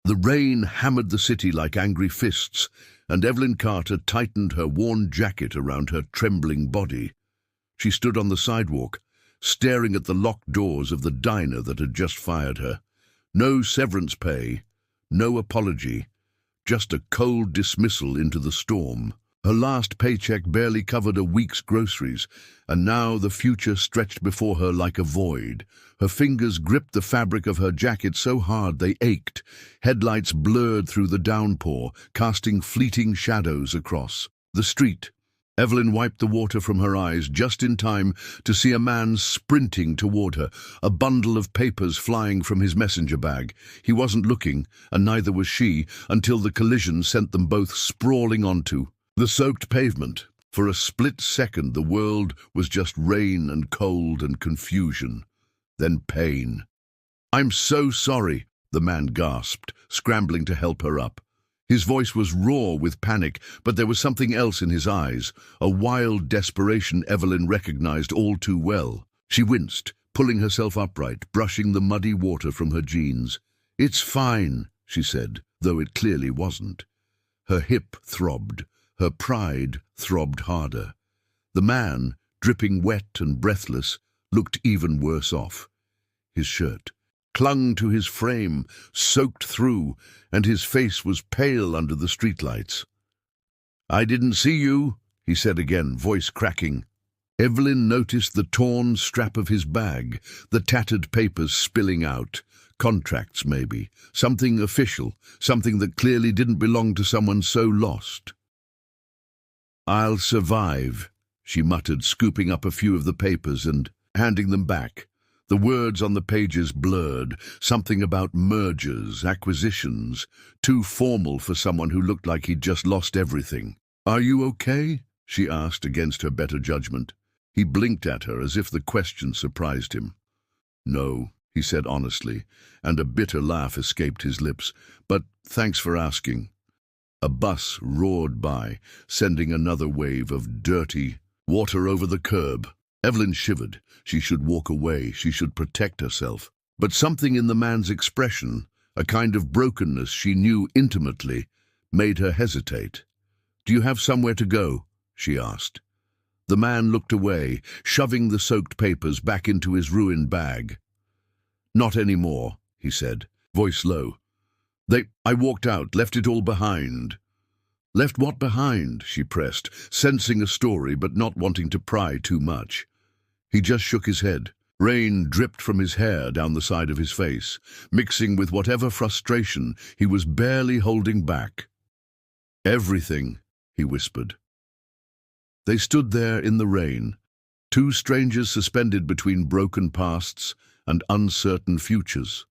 The rain hammered the city like angry fists, and Evelyn Carter tightened her worn jacket around her trembling body. She stood on the sidewalk, staring at the locked doors of the diner that had just fired her. No severance pay, no apology, just a cold dismissal into the storm. Her last paycheck barely covered a week's groceries, and now the future stretched before her like a void. Her fingers gripped the fabric of her jacket so hard they ached. Headlights blurred through the downpour, casting fleeting shadows across the street. Evelyn wiped the water from her eyes just in time to see a man sprinting toward her, a bundle of papers flying from his messenger bag. He wasn't looking, and neither was she, until the collision sent them both sprawling onto the soaked pavement. For a split second, the world was just rain and cold and confusion. Then pain. "I'm so sorry," the man gasped, scrambling to help her up. His voice was raw with panic, but there was something else in his eyes, a wild desperation Evelyn recognized all too well. She winced, pulling herself upright, brushing the muddy water from her jeans. "It's fine," she said, though it clearly wasn't. Her hip throbbed. Her pride throbbed harder. The man, dripping wet and breathless, looked even worse off. His shirt clung to his frame, soaked through, and his face was pale under the streetlights. "I didn't see you," he said again, voice cracking. Evelyn noticed the torn strap of his bag, the tattered papers spilling out. Contracts, maybe. Something official, something that clearly didn't belong to someone so lost. "I'll survive," she muttered, scooping up a few of the papers and handing them back. The words on the pages blurred, something about mergers, acquisitions, too formal for someone who looked like he'd just lost everything. "Are you okay?" she asked against her better judgment. He blinked at her as if the question surprised him. "No," he said honestly, and a bitter laugh escaped his lips, "but thanks for asking." A bus roared by, sending another wave of dirty water over the curb. Evelyn shivered. She should walk away. She should protect herself. But something in the man's expression, a kind of brokenness she knew intimately, made her hesitate. "Do you have somewhere to go?" she asked. The man looked away, shoving the soaked papers back into his ruined bag. "Not anymore," he said, voice low. I walked out, left it all behind." "Left what behind?" she pressed, sensing a story but not wanting to pry too much. He just shook his head. Rain dripped from his hair down the side of his face, mixing with whatever frustration he was barely holding back. "Everything," he whispered. They stood there in the rain, two strangers suspended between broken pasts and uncertain futures.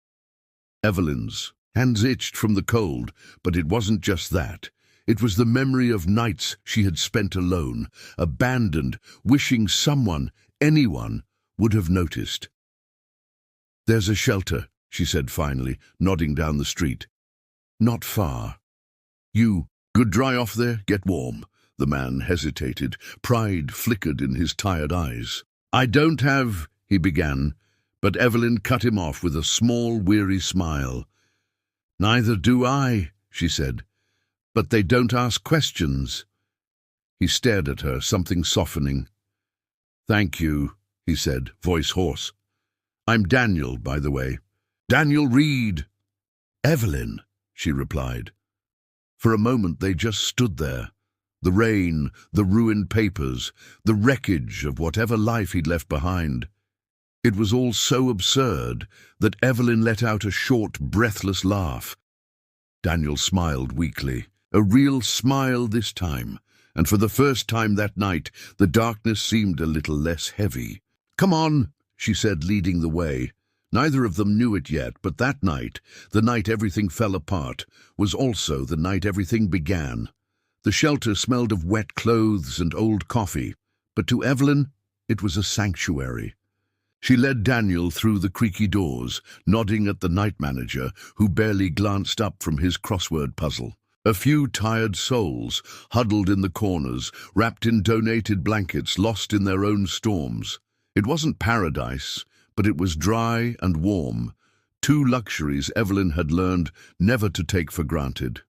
Evelyn's hands itched from the cold, but it wasn't just that. It was the memory of nights she had spent alone, abandoned, wishing someone, anyone, would have noticed. "There's a shelter," she said finally, nodding down the street. "Not far." "You could dry off there, get warm." The man hesitated. Pride flickered in his tired eyes. "I don't have," he began, but Evelyn cut him off with a small, weary smile. "Neither do I," she said, "but they don't ask questions." He stared at her, something softening. "Thank you," he said, voice hoarse. "I'm Daniel, by the way. Daniel Reed." "Evelyn," she replied. For a moment they just stood there. The rain, the ruined papers, the wreckage of whatever life he'd left behind. It was all so absurd that Evelyn let out a short, breathless laugh. Daniel smiled weakly, a real smile this time, and for the first time that night the darkness seemed a little less heavy. "Come on," she said, leading the way. Neither of them knew it yet, but that night, the night everything fell apart, was also the night everything began. The shelter smelled of wet clothes and old coffee, but to Evelyn it was a sanctuary. She led Daniel through the creaky doors, nodding at the night manager, who barely glanced up from his crossword puzzle. A few tired souls, huddled in the corners, wrapped in donated blankets, lost in their own storms. It wasn't paradise, but it was dry and warm, two luxuries Evelyn had learned never to take for granted.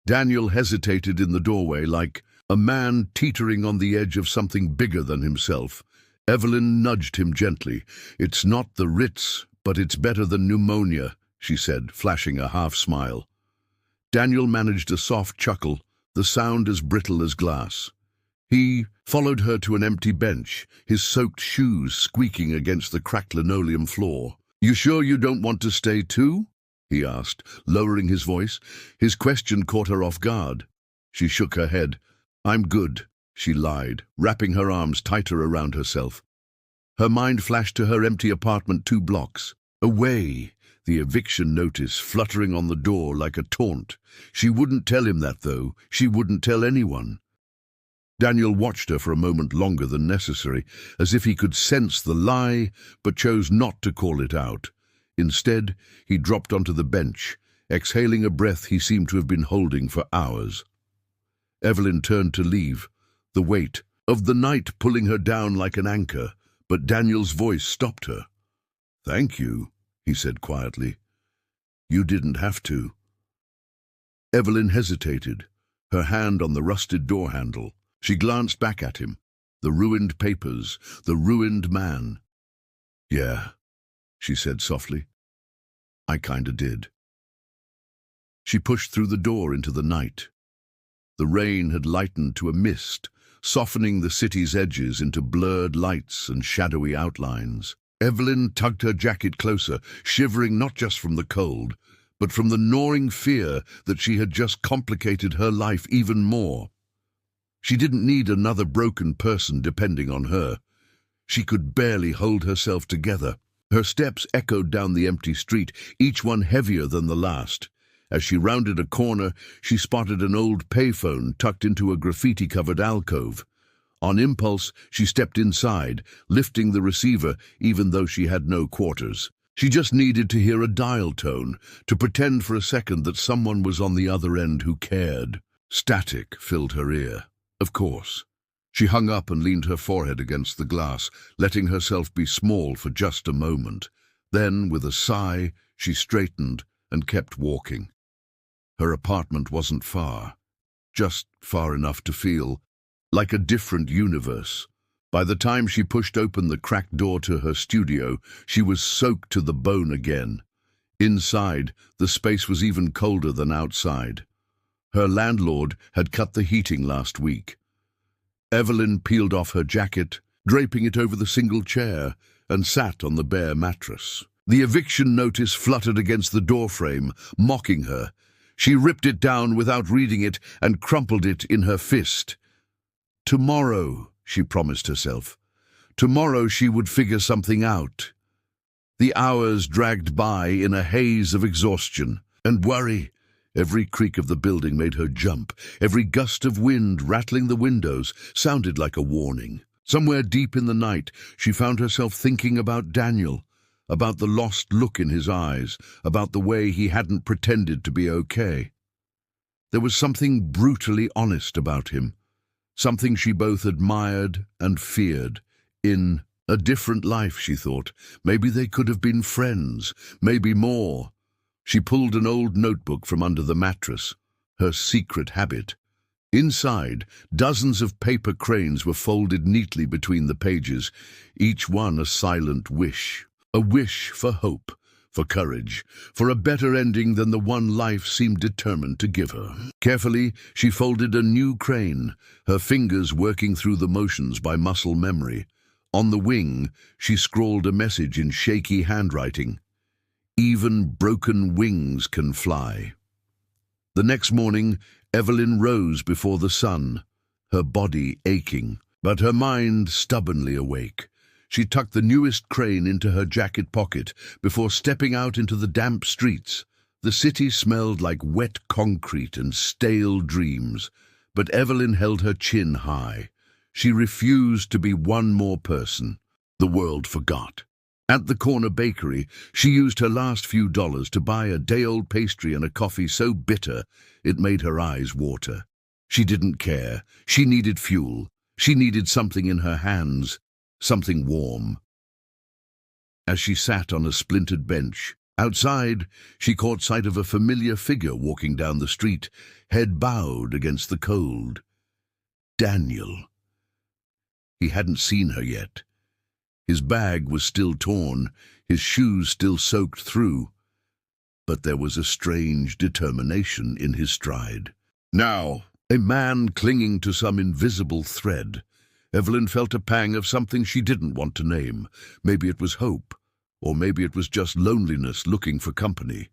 Daniel hesitated in the doorway like a man teetering on the edge of something bigger than himself. Evelyn nudged him gently. "It's not the Ritz, but it's better than pneumonia," she said, flashing a half-smile. Daniel managed a soft chuckle, the sound as brittle as glass. He followed her to an empty bench, his soaked shoes squeaking against the cracked linoleum floor. "You sure you don't want to stay too?" he asked, lowering his voice. His question caught her off guard. She shook her head. "I'm good," she lied, wrapping her arms tighter around herself. Her mind flashed to her empty apartment 2 blocks away, the eviction notice fluttering on the door like a taunt. She wouldn't tell him that, though. She wouldn't tell anyone. Daniel watched her for a moment longer than necessary, as if he could sense the lie, but chose not to call it out. Instead, he dropped onto the bench, exhaling a breath he seemed to have been holding for hours. Evelyn turned to leave, the weight of the night pulling her down like an anchor, but Daniel's voice stopped her. "Thank you," he said quietly. "You didn't have to." Evelyn hesitated, her hand on the rusted door handle. She glanced back at him. The ruined papers, the ruined man. "Yeah," she said softly. "I kinda did." She pushed through the door into the night. The rain had lightened to a mist, softening the city's edges into blurred lights and shadowy outlines. Evelyn tugged her jacket closer, shivering not just from the cold, but from the gnawing fear that she had just complicated her life even more. She didn't need another broken person depending on her. She could barely hold herself together. Her steps echoed down the empty street, each one heavier than the last. As she rounded a corner, she spotted an old payphone tucked into a graffiti-covered alcove. On impulse, she stepped inside, lifting the receiver even though she had no quarters. She just needed to hear a dial tone, to pretend for a second that someone was on the other end who cared. Static filled her ear. Of course. She hung up and leaned her forehead against the glass, letting herself be small for just a moment. Then, with a sigh, she straightened and kept walking. Her apartment wasn't far, just far enough to feel like a different universe. By the time she pushed open the cracked door to her studio, she was soaked to the bone again. Inside, the space was even colder than outside. Her landlord had cut the heating last week. Evelyn peeled off her jacket, draping it over the single chair, and sat on the bare mattress. The eviction notice fluttered against the doorframe, mocking her. She ripped it down without reading it and crumpled it in her fist. Tomorrow, she promised herself. Tomorrow she would figure something out. The hours dragged by in a haze of exhaustion and worry. Every creak of the building made her jump. Every gust of wind rattling the windows sounded like a warning. Somewhere deep in the night, she found herself thinking about Daniel, about the lost look in his eyes, about the way he hadn't pretended to be okay. There was something brutally honest about him, something she both admired and feared. In a different life, she thought, maybe they could have been friends, maybe more. She pulled an old notebook from under the mattress, her secret habit. Inside, dozens of paper cranes were folded neatly between the pages, each one a silent wish. A wish for hope, for courage, for a better ending than the one life seemed determined to give her. Carefully, she folded a new crane, her fingers working through the motions by muscle memory. On the wing, she scrawled a message in shaky handwriting. Even broken wings can fly. The next morning, Evelyn rose before the sun, her body aching, but her mind stubbornly awake. She tucked the newest crane into her jacket pocket before stepping out into the damp streets. The city smelled like wet concrete and stale dreams, but Evelyn held her chin high. She refused to be one more person the world forgot. At the corner bakery, she used her last few dollars to buy a day-old pastry and a coffee so bitter it made her eyes water. She didn't care. She needed fuel. She needed something in her hands, something warm. As she sat on a splintered bench, Outside, she caught sight of a familiar figure walking down the street, head bowed against the cold. Daniel. He hadn't seen her yet. His bag was still torn, his shoes still soaked through, but there was a strange determination in his stride. Now, a man clinging to some invisible thread. Evelyn felt a pang of something she didn't want to name. Maybe it was hope, or maybe it was just loneliness looking for company.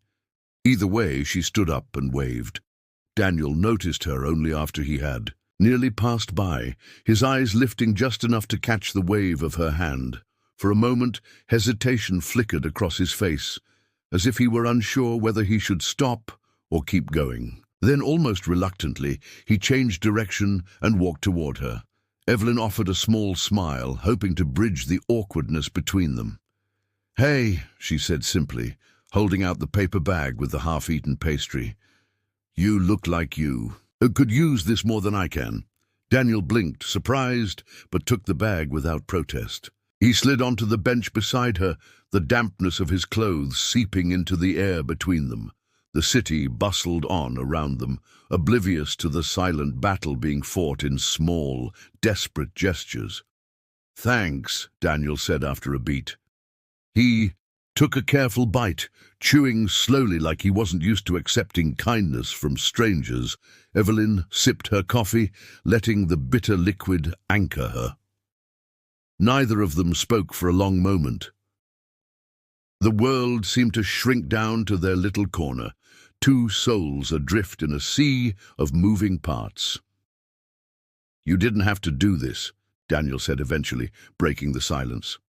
Either way, she stood up and waved. Daniel noticed her only after he had nearly passed by, his eyes lifting just enough to catch the wave of her hand. For a moment, hesitation flickered across his face, as if he were unsure whether he should stop or keep going. Then, almost reluctantly, he changed direction and walked toward her. Evelyn offered a small smile, hoping to bridge the awkwardness between them. "Hey," she said simply, holding out the paper bag with the half-eaten pastry. "You look like you could use this more than I can." Daniel blinked, surprised, but took the bag without protest. He slid onto the bench beside her, the dampness of his clothes seeping into the air between them. The city bustled on around them, oblivious to the silent battle being fought in small, desperate gestures. "Thanks," Daniel said after a beat. He took a careful bite, chewing slowly like he wasn't used to accepting kindness from strangers. Evelyn sipped her coffee, letting the bitter liquid anchor her. Neither of them spoke for a long moment. The world seemed to shrink down to their little corner, two souls adrift in a sea of moving parts. "You didn't have to do this," Daniel said eventually, breaking the silence.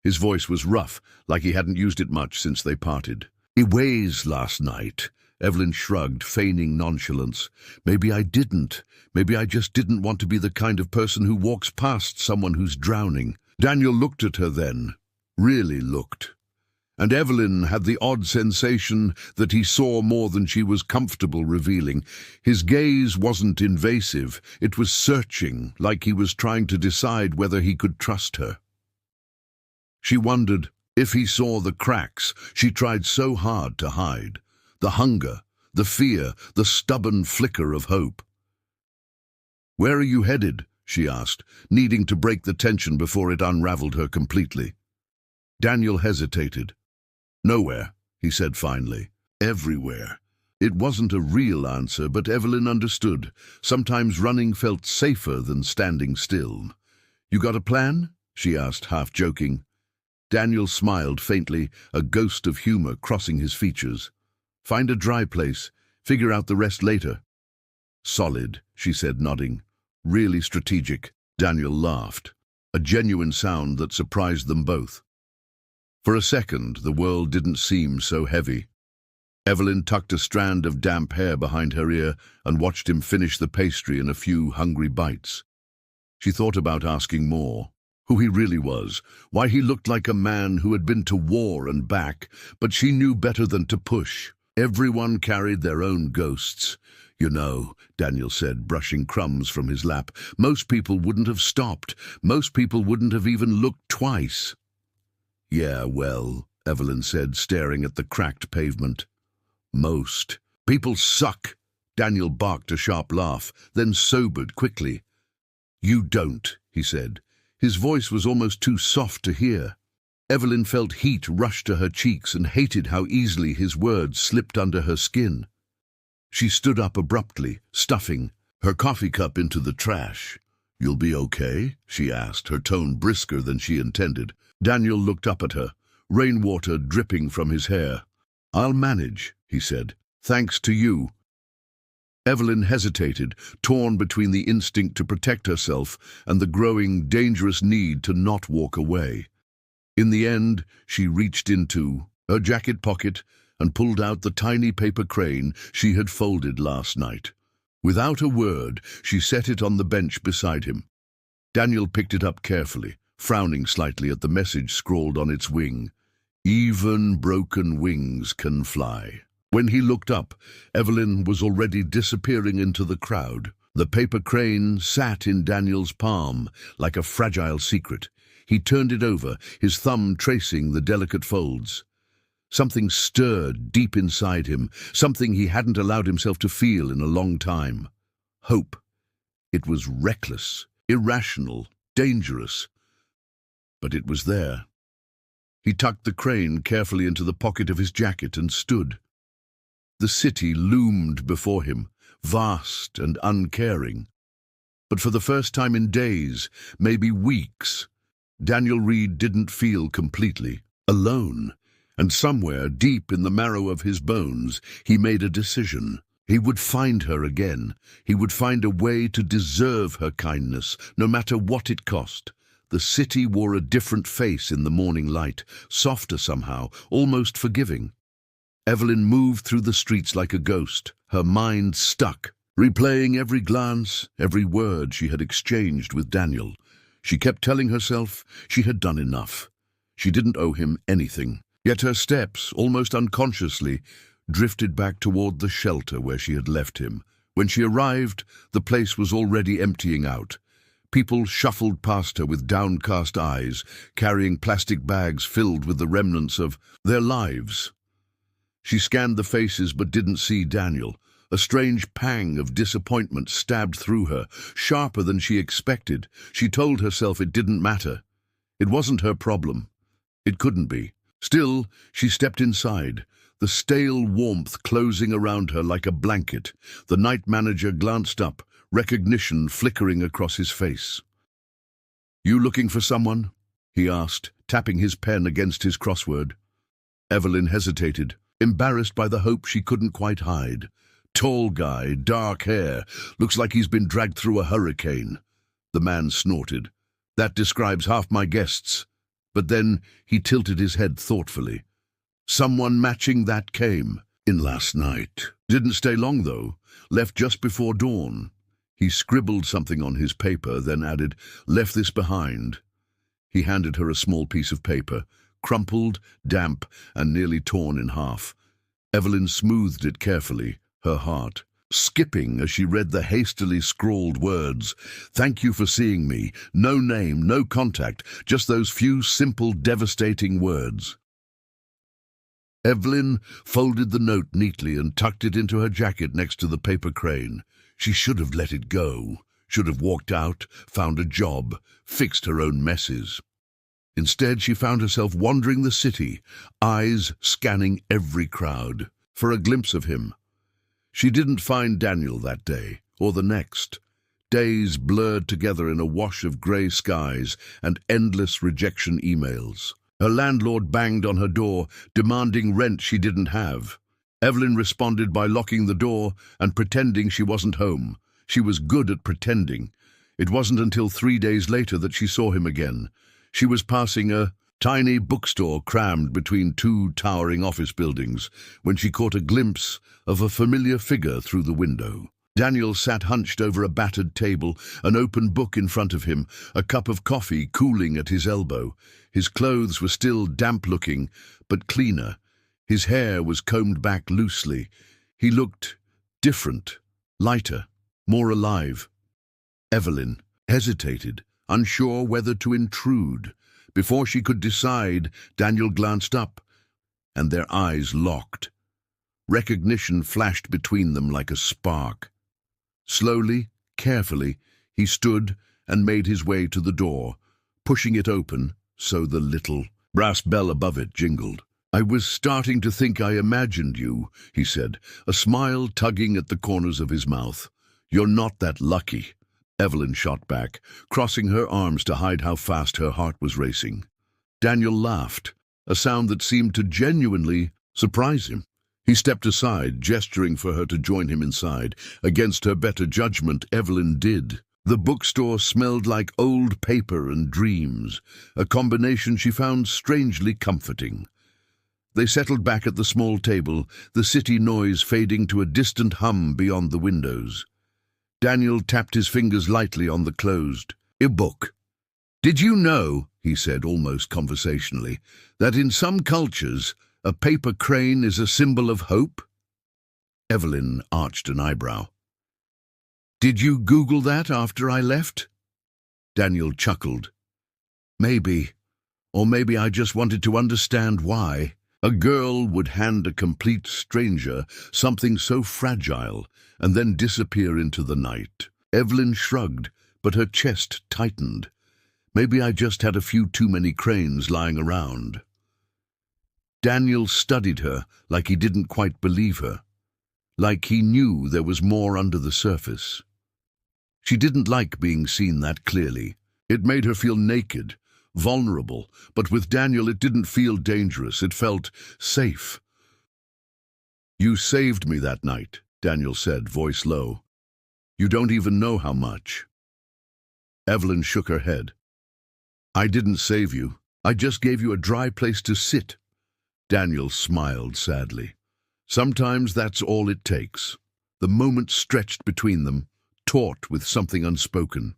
His voice was rough, like he hadn't used it much since they parted. "It weighs last night." Evelyn shrugged, feigning nonchalance. "Maybe I didn't. Maybe I just didn't want to be the kind of person who walks past someone who's drowning." Daniel looked at her then, really looked. And Evelyn had the odd sensation that he saw more than she was comfortable revealing. His gaze wasn't invasive, it was searching, like he was trying to decide whether he could trust her. She wondered if he saw the cracks she tried so hard to hide, the hunger, the fear, the stubborn flicker of hope. "Where are you headed?" she asked, needing to break the tension before it unraveled her completely. Daniel hesitated. "Nowhere," he said finally. "Everywhere." It wasn't a real answer, but Evelyn understood. Sometimes running felt safer than standing still. "You got a plan?" she asked, half joking. Daniel smiled faintly, a ghost of humor crossing his features. "Find a dry place. Figure out the rest later." "Solid," she said, nodding. "Really strategic." Daniel laughed, a genuine sound that surprised them both. For a second, the world didn't seem so heavy. Evelyn tucked a strand of damp hair behind her ear and watched him finish the pastry in a few hungry bites. She thought about asking more. Who he really was, why he looked like a man who had been to war and back, but she knew better than to push. Everyone carried their own ghosts. "You know," Daniel said, brushing crumbs from his lap, "most people wouldn't have stopped. Most people wouldn't have even looked twice." "Yeah, well," Evelyn said, staring at the cracked pavement. "Most. People suck." Daniel barked a sharp laugh, then sobered quickly. "You don't," he said. His voice was almost too soft to hear. Evelyn felt heat rush to her cheeks and hated how easily his words slipped under her skin. She stood up abruptly, stuffing her coffee cup into the trash. "You'll be okay?" she asked, her tone brisker than she intended. Daniel looked up at her, rainwater dripping from his hair. "I'll manage," he said. "Thanks to you." Evelyn hesitated, torn between the instinct to protect herself and the growing, dangerous need to not walk away. In the end, she reached into her jacket pocket and pulled out the tiny paper crane she had folded last night. Without a word, she set it on the bench beside him. Daniel picked it up carefully, frowning slightly at the message scrawled on its wing. "Even broken wings can fly." When he looked up, Evelyn was already disappearing into the crowd. The paper crane sat in Daniel's palm like a fragile secret. He turned it over, his thumb tracing the delicate folds. Something stirred deep inside him, something he hadn't allowed himself to feel in a long time. Hope. It was reckless, irrational, dangerous, but it was there. He tucked the crane carefully into the pocket of his jacket and stood. The city loomed before him, vast and uncaring. But for the first time in days, maybe weeks, Daniel Reed didn't feel completely alone. And somewhere, deep in the marrow of his bones, he made a decision. He would find her again. He would find a way to deserve her kindness, no matter what it cost. The city wore a different face in the morning light, softer somehow, almost forgiving. Evelyn moved through the streets like a ghost, her mind stuck, replaying every glance, every word she had exchanged with Daniel. She kept telling herself she had done enough. She didn't owe him anything. Yet her steps, almost unconsciously, drifted back toward the shelter where she had left him. When she arrived, the place was already emptying out. People shuffled past her with downcast eyes, carrying plastic bags filled with the remnants of their lives. She scanned the faces but didn't see Daniel. A strange pang of disappointment stabbed through her, sharper than she expected. She told herself it didn't matter. It wasn't her problem. It couldn't be. Still, she stepped inside, the stale warmth closing around her like a blanket. The night manager glanced up, recognition flickering across his face. "You looking for someone?" he asked, tapping his pen against his crossword. Evelyn hesitated, embarrassed by the hope she couldn't quite hide. "Tall guy, dark hair, looks like he's been dragged through a hurricane." The man snorted. "That describes half my guests." But then he tilted his head thoughtfully. "Someone matching that came in last night. Didn't stay long, though. Left just before dawn." He scribbled something on his paper, then added, "Left this behind." He handed her a small piece of paper, crumpled, damp, and nearly torn in half. Evelyn smoothed it carefully, her heart skipping as she read the hastily scrawled words. "Thank you for seeing me. No name, no contact, just those few simple, devastating words." Evelyn folded the note neatly and tucked it into her jacket next to the paper crane. She should have let it go, should have walked out, found a job, fixed her own messes. Instead, she found herself wandering the city, eyes scanning every crowd, for a glimpse of him. She didn't find Daniel that day, or the next. Days blurred together in a wash of grey skies and endless rejection emails. Her landlord banged on her door, demanding rent she didn't have. Evelyn responded by locking the door and pretending she wasn't home. She was good at pretending. It wasn't until 3 days later that she saw him again. She was passing a tiny bookstore crammed between 2 towering office buildings when she caught a glimpse of a familiar figure through the window. Daniel sat hunched over a battered table, an open book in front of him, a cup of coffee cooling at his elbow. His clothes were still damp-looking, but cleaner. His hair was combed back loosely. He looked different, lighter, more alive. Evelyn hesitated, unsure whether to intrude. Before she could decide, Daniel glanced up, and their eyes locked. Recognition flashed between them like a spark. Slowly, carefully, he stood and made his way to the door, pushing it open so the little brass bell above it jingled. "I was starting to think I imagined you," he said, a smile tugging at the corners of his mouth. "You're not that lucky." Evelyn shot back, crossing her arms to hide how fast her heart was racing. Daniel laughed, a sound that seemed to genuinely surprise him. He stepped aside, gesturing for her to join him inside. Against her better judgment, Evelyn did. The bookstore smelled like old paper and dreams, a combination she found strangely comforting. They settled back at the small table, the city noise fading to a distant hum beyond the windows. Daniel tapped his fingers lightly on the closed book. "Did you know," he said almost conversationally, "that in some cultures a paper crane is a symbol of hope?" Evelyn arched an eyebrow. "Did you Google that after I left?" Daniel chuckled. "Maybe. Or maybe I just wanted to understand why. A girl would hand a complete stranger something so fragile and then disappear into the night. Evelyn shrugged, but her chest tightened. Maybe I just had a few too many cranes lying around. Daniel studied her like he didn't quite believe her, like he knew there was more under the surface. She didn't like being seen that clearly. It made her feel naked, vulnerable, but with Daniel it didn't feel dangerous, it felt safe. "You saved me that night," Daniel said, voice low. "You don't even know how much." Evelyn shook her head. "I didn't save you. I just gave you a dry place to sit." Daniel smiled sadly. "Sometimes that's all it takes." The moment stretched between them, taut with something unspoken.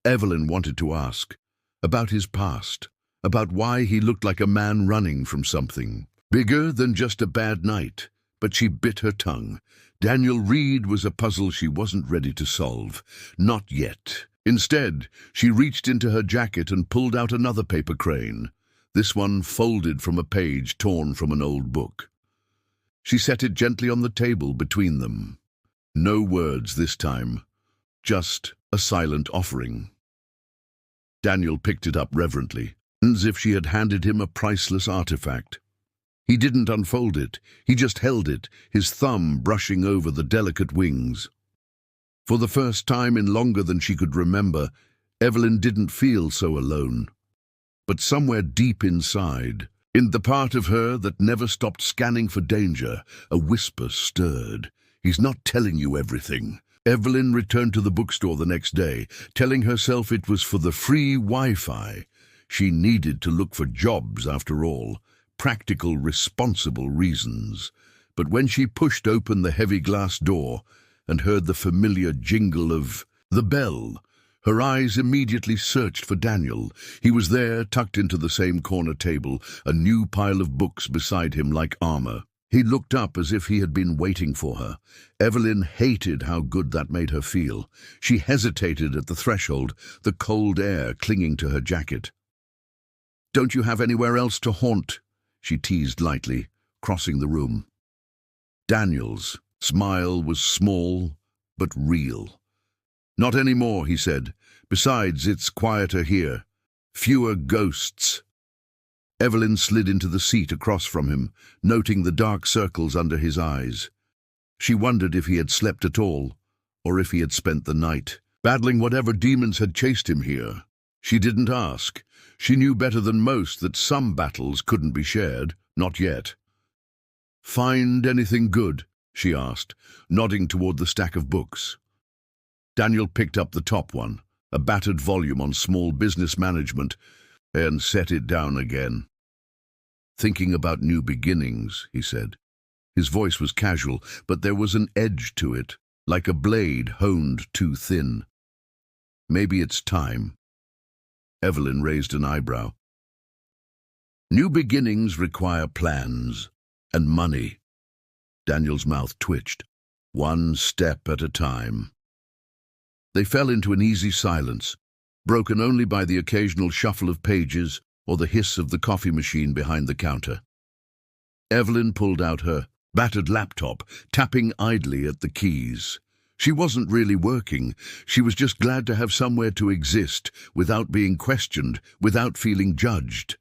Evelyn wanted to ask about his past, about why he looked like a man running from something bigger than just a bad night, but she bit her tongue. Daniel Reed was a puzzle she wasn't ready to solve. Not yet. Instead, she reached into her jacket and pulled out another paper crane, this one folded from a page torn from an old book. She set it gently on the table between them. No words this time, just a silent offering. Daniel picked it up reverently, as if she had handed him a priceless artifact. He didn't unfold it, he just held it, his thumb brushing over the delicate wings. For the first time in longer than she could remember, Evelyn didn't feel so alone. But somewhere deep inside, in the part of her that never stopped scanning for danger, a whisper stirred. "He's not telling you everything." Evelyn returned to the bookstore the next day, telling herself it was for the free Wi-Fi. She needed to look for jobs, after all, practical, responsible reasons. But when she pushed open the heavy glass door and heard the familiar jingle of the bell, her eyes immediately searched for Daniel. He was there, tucked into the same corner table, a new pile of books beside him like armor. He looked up as if he had been waiting for her. Evelyn hated how good that made her feel. She hesitated at the threshold, the cold air clinging to her jacket. "Don't you have anywhere else to haunt?" she teased lightly, crossing the room. Daniel's smile was small but real. "Not anymore," he said. "Besides, it's quieter here. Fewer ghosts." Evelyn slid into the seat across from him, noting the dark circles under his eyes. She wondered if he had slept at all, or if he had spent the night, battling whatever demons had chased him here. She didn't ask. She knew better than most that some battles couldn't be shared, not yet. "Find anything good?" she asked, nodding toward the stack of books. Daniel picked up the top one, a battered volume on small business management, and set it down again. "Thinking about new beginnings," he said. His voice was casual, but there was an edge to it, like a blade honed too thin. "Maybe it's time." Evelyn raised an eyebrow. "New beginnings require plans and money." Daniel's mouth twitched. "One step at a time." They fell into an easy silence, broken only by the occasional shuffle of pages or the hiss of the coffee machine behind the counter. Evelyn pulled out her battered laptop, tapping idly at the keys. She wasn't really working. She was just glad to have somewhere to exist, without being questioned, without feeling judged.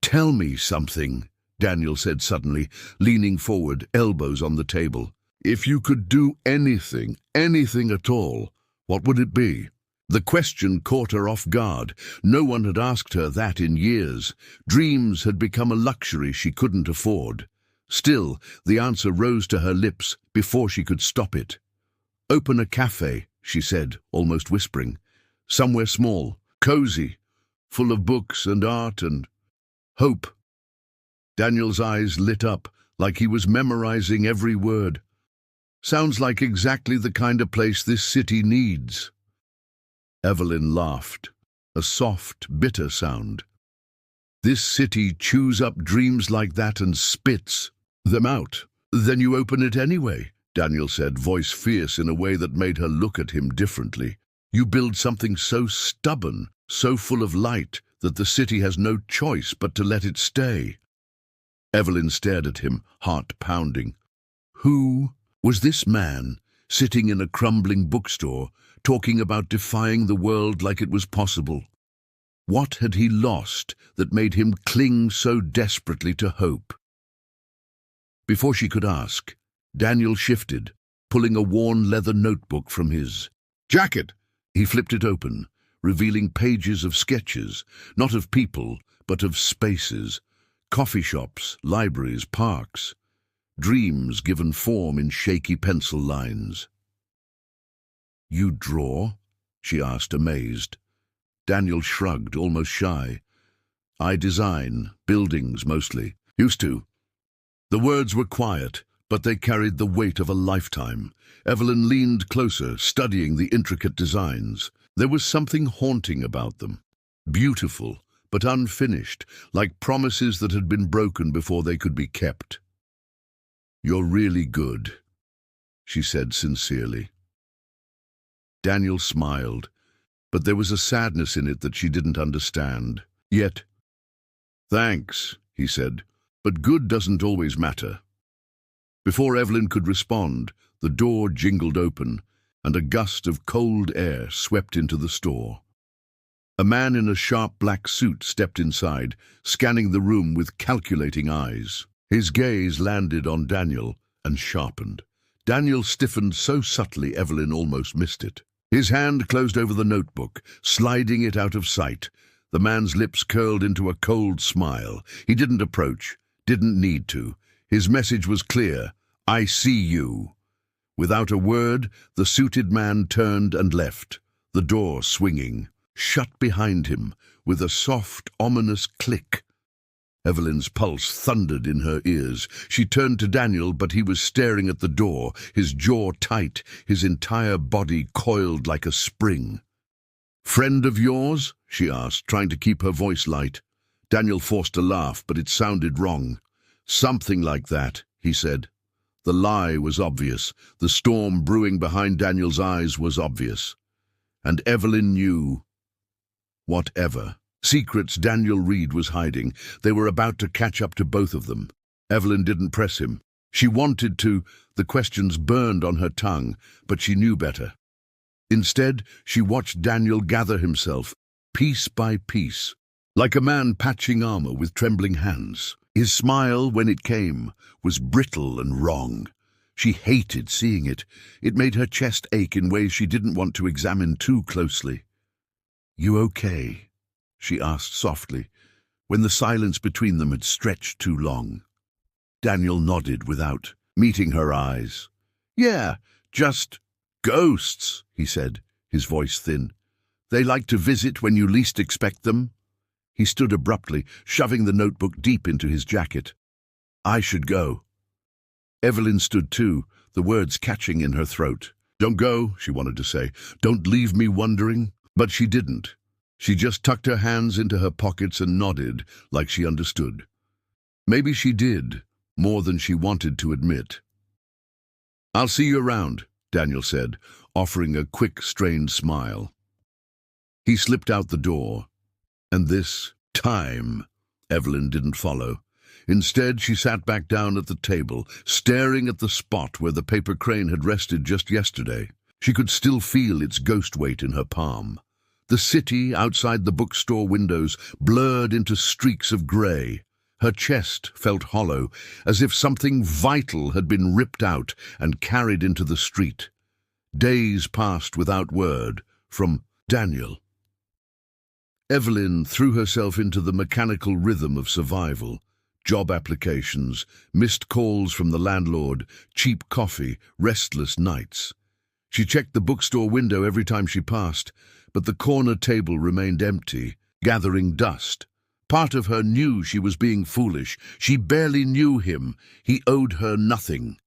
"Tell me something," Daniel said suddenly, leaning forward, elbows on the table. "If you could do anything, anything at all, what would it be?" The question caught her off guard. No one had asked her that in years. Dreams had become a luxury she couldn't afford. Still, the answer rose to her lips before she could stop it. "Open a cafe," she said, almost whispering. "Somewhere small, cozy, full of books and art and hope." Daniel's eyes lit up, like he was memorizing every word. "Sounds like exactly the kind of place this city needs." Evelyn laughed, a soft, bitter sound. "This city chews up dreams like that and spits them out." "Then you open it anyway," Daniel said, voice fierce in a way that made her look at him differently. "You build something so stubborn, so full of light, that the city has no choice but to let it stay." Evelyn stared at him, heart pounding. Who was this man, sitting in a crumbling bookstore, talking about defying the world like it was possible? What had he lost that made him cling so desperately to hope? Before she could ask, Daniel shifted, pulling a worn leather notebook from his jacket. He flipped it open, revealing pages of sketches, not of people, but of spaces, coffee shops, libraries, parks, dreams given form in shaky pencil lines. "You draw?" she asked, amazed. Daniel shrugged, almost shy. "I design, buildings mostly. Used to." The words were quiet, but they carried the weight of a lifetime. Evelyn leaned closer, studying the intricate designs. There was something haunting about them. Beautiful, but unfinished, like promises that had been broken before they could be kept. "You're really good," she said sincerely. Daniel smiled, but there was a sadness in it that she didn't understand. Yet, "Thanks," he said, "but good doesn't always matter." Before Evelyn could respond, the door jingled open, and a gust of cold air swept into the store. A man in a sharp black suit stepped inside, scanning the room with calculating eyes. His gaze landed on Daniel and sharpened. Daniel stiffened so subtly Evelyn almost missed it. His hand closed over the notebook, sliding it out of sight. The man's lips curled into a cold smile. He didn't approach, didn't need to. His message was clear: "I see you." Without a word, the suited man turned and left, the door swinging, shut behind him with a soft, ominous click. Evelyn's pulse thundered in her ears. She turned to Daniel, but he was staring at the door, his jaw tight, his entire body coiled like a spring. "Friend of yours?" she asked, trying to keep her voice light. Daniel forced a laugh, but it sounded wrong. "Something like that," he said. The lie was obvious. The storm brewing behind Daniel's eyes was obvious. And Evelyn knew. Whatever secrets Daniel Reed was hiding, they were about to catch up to both of them. Evelyn didn't press him. She wanted to. The questions burned on her tongue, but she knew better. Instead, she watched Daniel gather himself, piece by piece, like a man patching armor with trembling hands. His smile, when it came, was brittle and wrong. She hated seeing it. It made her chest ache in ways she didn't want to examine too closely. "You okay?" she asked softly, when the silence between them had stretched too long. Daniel nodded without meeting her eyes. "Yeah, just ghosts," he said, his voice thin. "They like to visit when you least expect them." He stood abruptly, shoving the notebook deep into his jacket. "I should go." Evelyn stood too, the words catching in her throat. "Don't go," she wanted to say. "Don't leave me wondering." But she didn't. She just tucked her hands into her pockets and nodded, like she understood. Maybe she did, more than she wanted to admit. "I'll see you around," Daniel said, offering a quick, strained smile. He slipped out the door. And this time, Evelyn didn't follow. Instead, she sat back down at the table, staring at the spot where the paper crane had rested just yesterday. She could still feel its ghost weight in her palm. The city outside the bookstore windows blurred into streaks of grey. Her chest felt hollow, as if something vital had been ripped out and carried into the street. Days passed without word from Daniel. Evelyn threw herself into the mechanical rhythm of survival. Job applications, missed calls from the landlord, cheap coffee, restless nights. She checked the bookstore window every time she passed, but the corner table remained empty, gathering dust. Part of her knew she was being foolish. She barely knew him. He owed her nothing.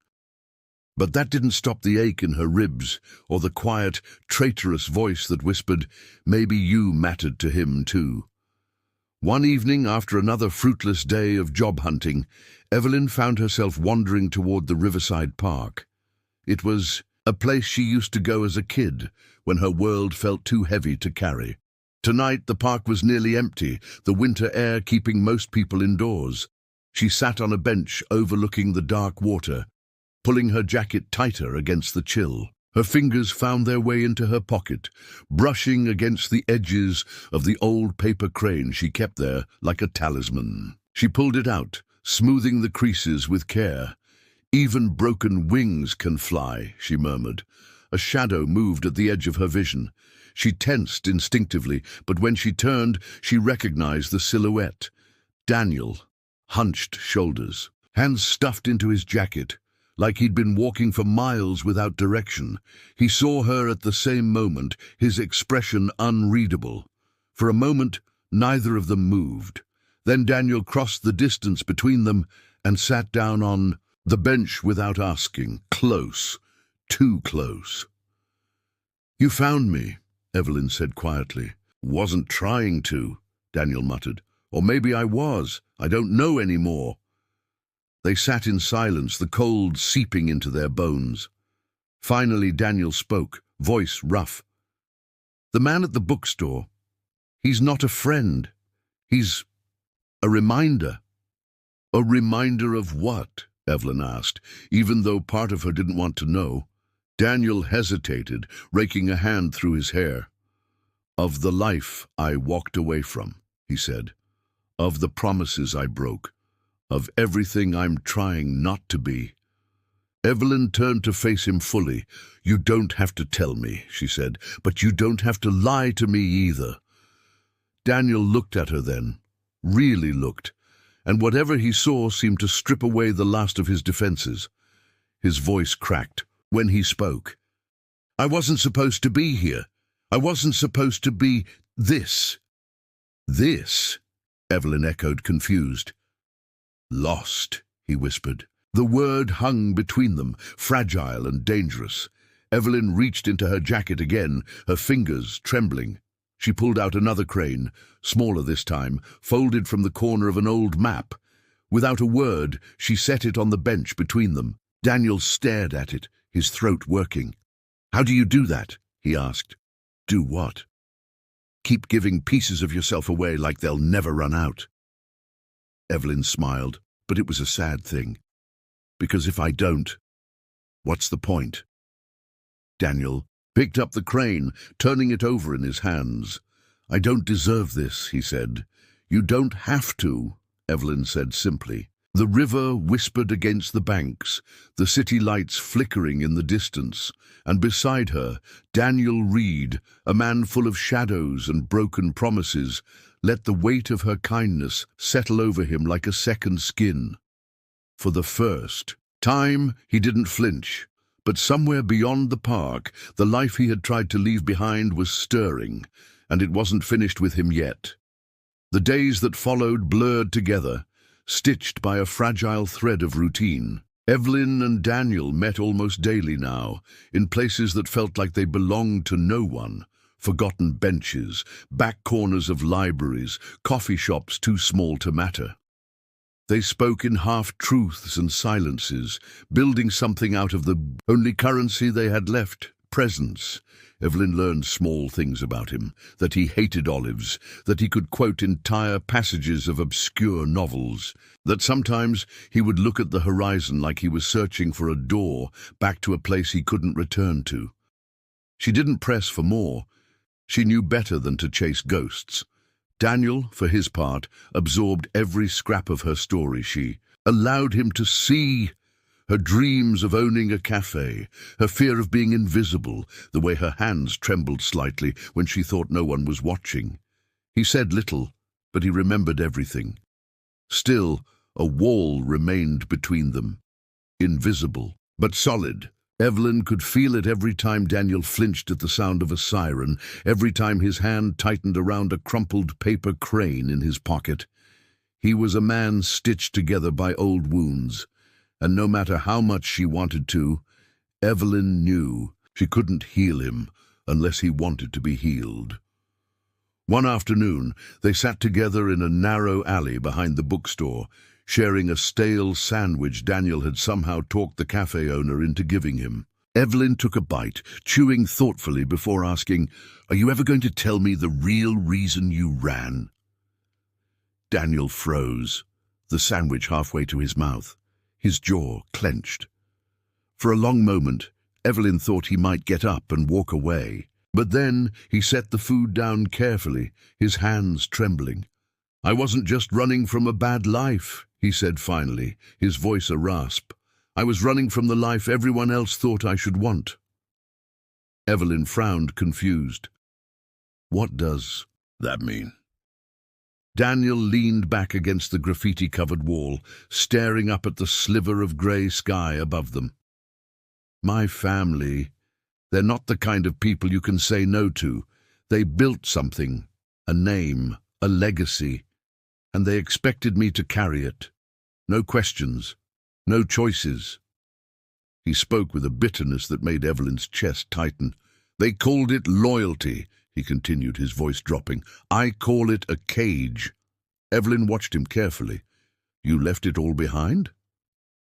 But that didn't stop the ache in her ribs, or the quiet, traitorous voice that whispered, "Maybe you mattered to him too." One evening, after another fruitless day of job hunting, Evelyn found herself wandering toward the Riverside Park. It was a place she used to go as a kid, when her world felt too heavy to carry. Tonight the park was nearly empty, the winter air keeping most people indoors. She sat on a bench overlooking the dark water, pulling her jacket tighter against the chill. Her fingers found their way into her pocket, brushing against the edges of the old paper crane she kept there like a talisman. She pulled it out, smoothing the creases with care. "Even broken wings can fly," she murmured. A shadow moved at the edge of her vision. She tensed instinctively, but when she turned, she recognized the silhouette. Daniel, hunched shoulders, hands stuffed into his jacket, like he'd been walking for miles without direction. He saw her at the same moment, his expression unreadable. For a moment, neither of them moved. Then Daniel crossed the distance between them and sat down on the bench without asking, close, too close. "You found me," Evelyn said quietly. "Wasn't trying to," Daniel muttered. "Or maybe I was. I don't know anymore." They sat in silence, the cold seeping into their bones. Finally Daniel spoke, voice rough. "The man at the bookstore, he's not a friend. He's a reminder." "A reminder of what?" Evelyn asked, even though part of her didn't want to know. Daniel hesitated, raking a hand through his hair. "Of the life I walked away from," he said. "Of the promises I broke. Of everything I'm trying not to be." Evelyn turned to face him fully. "You don't have to tell me," she said, "but you don't have to lie to me either." Daniel looked at her then, really looked, and whatever he saw seemed to strip away the last of his defenses. His voice cracked when he spoke. "I wasn't supposed to be here. I wasn't supposed to be this." "This?" Evelyn echoed, confused. "Lost," he whispered. The word hung between them, fragile and dangerous. Evelyn reached into her jacket again, her fingers trembling. She pulled out another crane, smaller this time, folded from the corner of an old map. Without a word, she set it on the bench between them. Daniel stared at it, his throat working. "How do you do that?" he asked. "Do what?" "Keep giving pieces of yourself away like they'll never run out." Evelyn smiled, but it was a sad thing. "Because if I don't, what's the point?" Daniel picked up the crane, turning it over in his hands. "I don't deserve this," he said. "You don't have to," Evelyn said simply. The river whispered against the banks, the city lights flickering in the distance, and beside her, Daniel Reed, a man full of shadows and broken promises, let the weight of her kindness settle over him like a second skin. For the first time, he didn't flinch, but somewhere beyond the park, the life he had tried to leave behind was stirring, and it wasn't finished with him yet. The days that followed blurred together, stitched by a fragile thread of routine. Evelyn and Daniel met almost daily now, in places that felt like they belonged to no one. Forgotten benches, back corners of libraries, coffee shops too small to matter. They spoke in half-truths and silences, building something out of the only currency they had left, presence. Evelyn learned small things about him, that he hated olives, that he could quote entire passages of obscure novels, that sometimes he would look at the horizon like he was searching for a door back to a place he couldn't return to. She didn't press for more. She knew better than to chase ghosts. Daniel, for his part, absorbed every scrap of her story. She allowed him to see her dreams of owning a cafe, her fear of being invisible, the way her hands trembled slightly when she thought no one was watching. He said little, but he remembered everything. Still, a wall remained between them, invisible, but solid. Evelyn could feel it every time Daniel flinched at the sound of a siren, every time his hand tightened around a crumpled paper crane in his pocket. He was a man stitched together by old wounds, and no matter how much she wanted to, Evelyn knew she couldn't heal him unless he wanted to be healed. One afternoon, they sat together in a narrow alley behind the bookstore, sharing a stale sandwich Daniel had somehow talked the cafe owner into giving him. Evelyn took a bite, chewing thoughtfully before asking, "Are you ever going to tell me the real reason you ran?" Daniel froze. the sandwich halfway to his mouth, his jaw clenched. For a long moment, Evelyn thought he might get up and walk away, but then he set the food down carefully, his hands trembling. "I wasn't just running from a bad life," he said finally, his voice a rasp. "I was running from the life everyone else thought I should want." Evelyn frowned, confused. "What does that mean?" Daniel leaned back against the graffiti-covered wall, staring up at the sliver of grey sky above them. "My family, they're not the kind of people you can say no to. They built something, a name, a legacy, and they expected me to carry it. No questions, no choices." He spoke with a bitterness that made Evelyn's chest tighten. "They called it loyalty," he continued, his voice dropping. "I call it a cage." Evelyn watched him carefully. "You left it all behind?"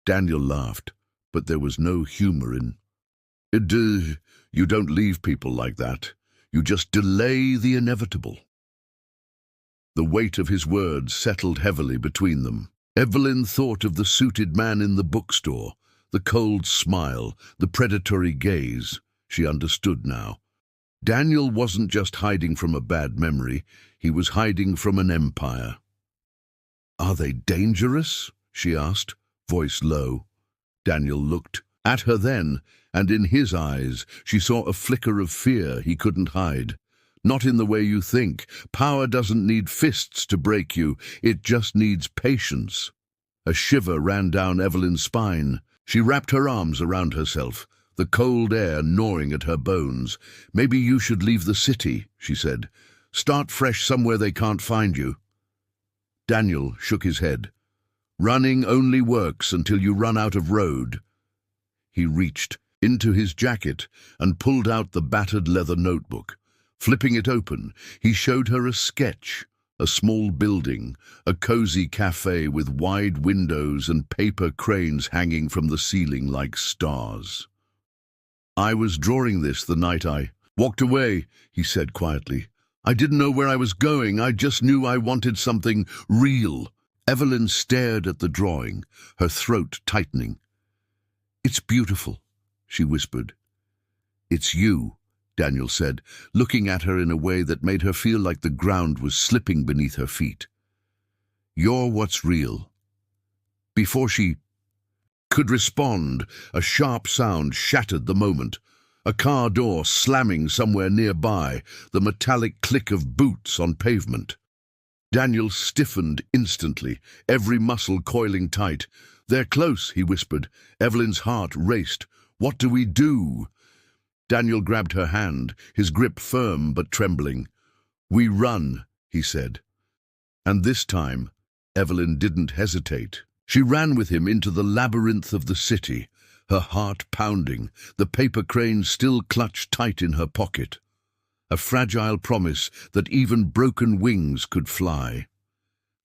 Daniel laughed, but there was no humor in it. You don't leave people like that. You just delay the inevitable." The weight of his words settled heavily between them. Evelyn thought of the suited man in the bookstore, the cold smile, the predatory gaze. She understood now. Daniel wasn't just hiding from a bad memory, he was hiding from an empire. "Are they dangerous?" she asked, voice low. Daniel looked at her then, and in his eyes she saw a flicker of fear he couldn't hide. "Not in the way you think. Power doesn't need fists to break you, it just needs patience." A shiver ran down Evelyn's spine. She wrapped her arms around herself, the cold air gnawing at her bones. "Maybe you should leave the city," she said. "Start fresh somewhere they can't find you." Daniel shook his head. "Running only works until you run out of road." He reached into his jacket and pulled out the battered leather notebook. Flipping it open, he showed her a sketch, a small building, a cozy cafe with wide windows and paper cranes hanging from the ceiling like stars. "I was drawing this the night I walked away," he said quietly. "I didn't know where I was going, I just knew I wanted something real." Evelyn stared at the drawing, her throat tightening. "It's beautiful," she whispered. "It's you," Daniel said, looking at her in a way that made her feel like the ground was slipping beneath her feet. "You're what's real." Before she could respond, a sharp sound shattered the moment. A car door slamming somewhere nearby, the metallic click of boots on pavement. Daniel stiffened instantly, every muscle coiling tight. "They're close," he whispered. Evelyn's heart raced. "What do we do?" Daniel grabbed her hand, his grip firm but trembling. "We run," he said. And this time, Evelyn didn't hesitate. She ran with him into the labyrinth of the city, her heart pounding, the paper crane still clutched tight in her pocket. A fragile promise that even broken wings could fly.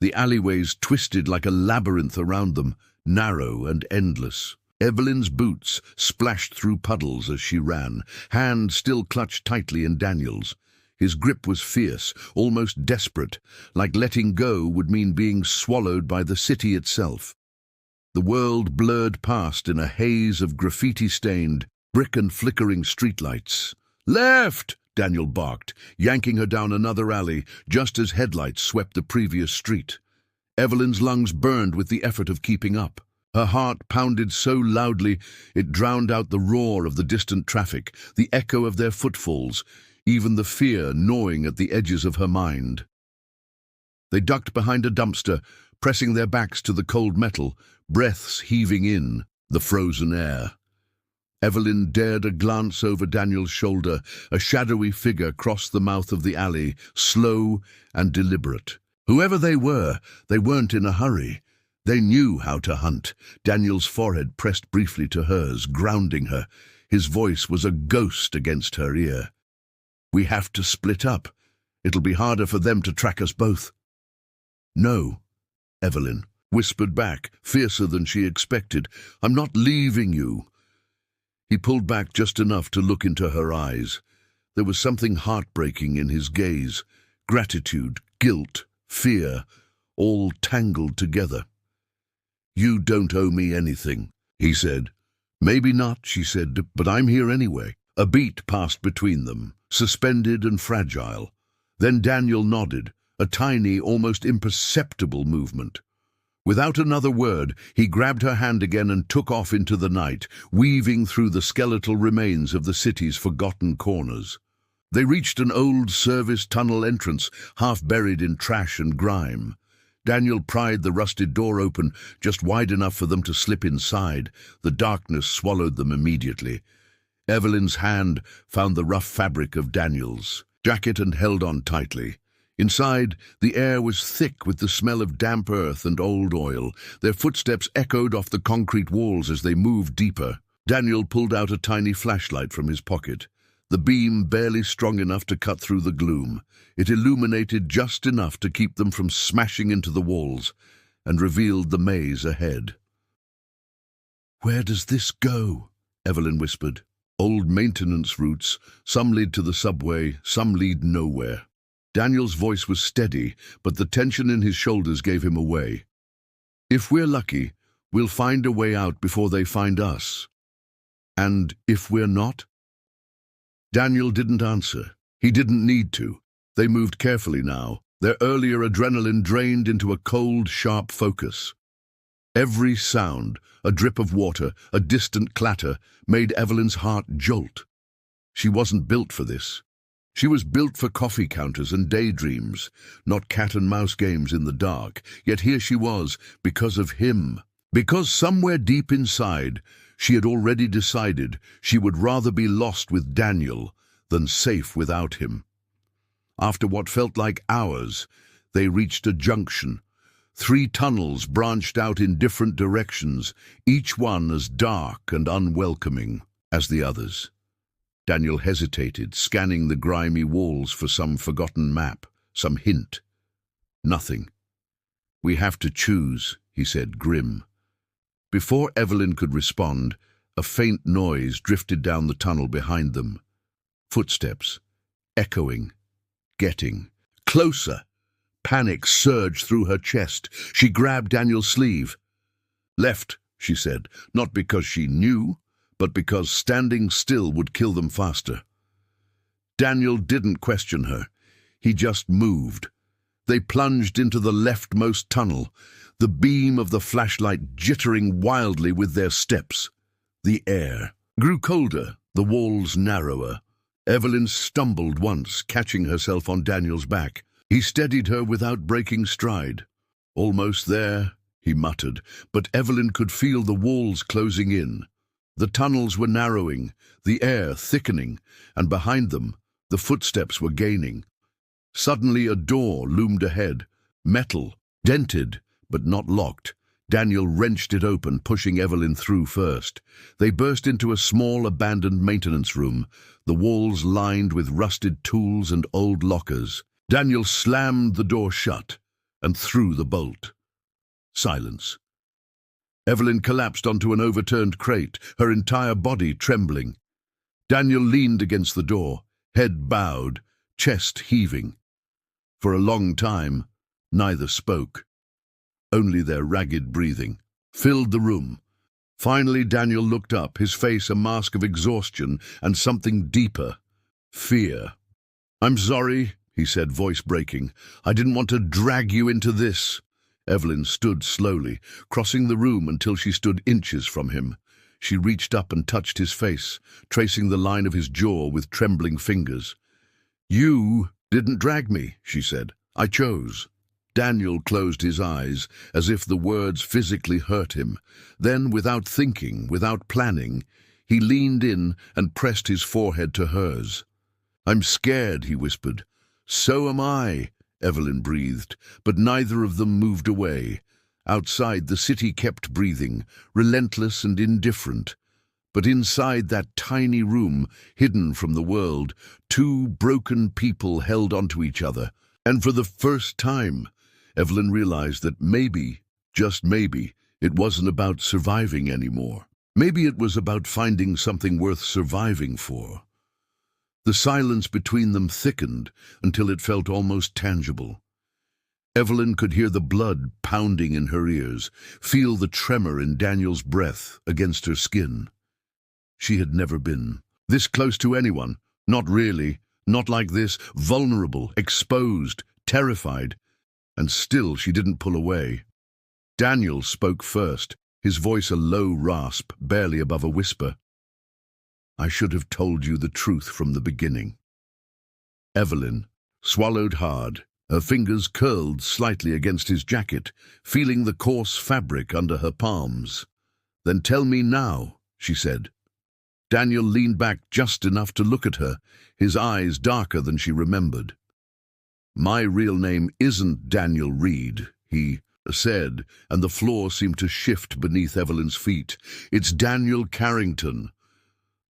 The alleyways twisted like a labyrinth around them, narrow and endless. Evelyn's boots splashed through puddles as she ran, hand still clutched tightly in Daniel's. His grip was fierce, almost desperate, like letting go would mean being swallowed by the city itself. The world blurred past in a haze of graffiti-stained, brick and flickering streetlights. "Left!" Daniel barked, yanking her down another alley, just as headlights swept the previous street. Evelyn's lungs burned with the effort of keeping up. Her heart pounded so loudly it drowned out the roar of the distant traffic, the echo of their footfalls, even the fear gnawing at the edges of her mind. They ducked behind a dumpster, pressing their backs to the cold metal, breaths heaving in the frozen air. Evelyn dared a glance over Daniel's shoulder. A shadowy figure crossed the mouth of the alley, slow and deliberate. Whoever they weren't in a hurry. They knew how to hunt. Daniel's forehead pressed briefly to hers, grounding her. His voice was a ghost against her ear. "We have to split up. It'll be harder for them to track us both." "No," Evelyn whispered back, fiercer than she expected. "I'm not leaving you." He pulled back just enough to look into her eyes. There was something heartbreaking in his gaze. Gratitude, guilt, fear, all tangled together. "You don't owe me anything," he said. "Maybe not," she said, "but I'm here anyway." A beat passed between them, suspended and fragile. Then Daniel nodded, a tiny, almost imperceptible movement. Without another word, he grabbed her hand again and took off into the night, weaving through the skeletal remains of the city's forgotten corners. They reached an old service tunnel entrance, half buried in trash and grime. Daniel pried the rusted door open, just wide enough for them to slip inside. The darkness swallowed them immediately. Evelyn's hand found the rough fabric of Daniel's jacket and held on tightly. Inside, the air was thick with the smell of damp earth and old oil. Their footsteps echoed off the concrete walls as they moved deeper. Daniel pulled out a tiny flashlight from his pocket, the beam barely strong enough to cut through the gloom. It illuminated just enough to keep them from smashing into the walls, and revealed the maze ahead. "Where does this go?" Evelyn whispered. "Old maintenance routes. Some lead to the subway, some lead nowhere." Daniel's voice was steady, but the tension in his shoulders gave him away. "If we're lucky, we'll find a way out before they find us. And if we're not?" Daniel didn't answer. He didn't need to. They moved carefully now, their earlier adrenaline drained into a cold, sharp focus. Every sound, a drip of water, a distant clatter, made Evelyn's heart jolt. She wasn't built for this. She was built for coffee counters and daydreams, not cat-and-mouse games in the dark. Yet here she was, because of him. Because somewhere deep inside, she had already decided she would rather be lost with Daniel than safe without him. After what felt like hours, they reached a junction. 3 tunnels branched out in different directions, each one as dark and unwelcoming as the others. Daniel hesitated, scanning the grimy walls for some forgotten map, some hint. Nothing. "We have to choose," he said, grim. Before Evelyn could respond, a faint noise drifted down the tunnel behind them. Footsteps, echoing, getting closer. Panic surged through her chest. She grabbed Daniel's sleeve. "Left," she said, not because she knew, but because standing still would kill them faster. Daniel didn't question her. He just moved. They plunged into the leftmost tunnel, the beam of the flashlight jittering wildly with their steps. The air grew colder, the walls narrower. Evelyn stumbled once, catching herself on Daniel's back. He steadied her without breaking stride. "Almost there," he muttered, but Evelyn could feel the walls closing in. The tunnels were narrowing, the air thickening, and behind them, the footsteps were gaining. Suddenly a door loomed ahead, metal, dented, but not locked. Daniel wrenched it open, pushing Evelyn through first. They burst into a small, abandoned maintenance room, the walls lined with rusted tools and old lockers. Daniel slammed the door shut and threw the bolt. Silence. Evelyn collapsed onto an overturned crate, her entire body trembling. Daniel leaned against the door, head bowed, chest heaving. For a long time, neither spoke. Only their ragged breathing filled the room. Finally, Daniel looked up, his face a mask of exhaustion and something deeper, fear. "I'm sorry," he said, voice breaking. "I didn't want to drag you into this." Evelyn stood slowly, crossing the room until she stood inches from him. She reached up and touched his face, tracing the line of his jaw with trembling fingers. "You didn't drag me," she said. "I chose." Daniel closed his eyes, as if the words physically hurt him. Then, without thinking, without planning, he leaned in and pressed his forehead to hers. "I'm scared," he whispered. "So am I," Evelyn breathed, but neither of them moved away. Outside, the city kept breathing, relentless and indifferent. But inside that tiny room, hidden from the world, 2 broken people held onto each other. And for the first time, Evelyn realized that maybe, just maybe, it wasn't about surviving anymore. Maybe it was about finding something worth surviving for. The silence between them thickened until it felt almost tangible. Evelyn could hear the blood pounding in her ears, feel the tremor in Daniel's breath against her skin. She had never been this close to anyone. Not really. Not like this, vulnerable, exposed, terrified. And still she didn't pull away. Daniel spoke first, his voice a low rasp, barely above a whisper. "I should have told you the truth from the beginning." Evelyn swallowed hard, her fingers curled slightly against his jacket, feeling the coarse fabric under her palms. "Then tell me now," she said. Daniel leaned back just enough to look at her, his eyes darker than she remembered. "My real name isn't Daniel Reed," he said, and the floor seemed to shift beneath Evelyn's feet. "It's Daniel Carrington."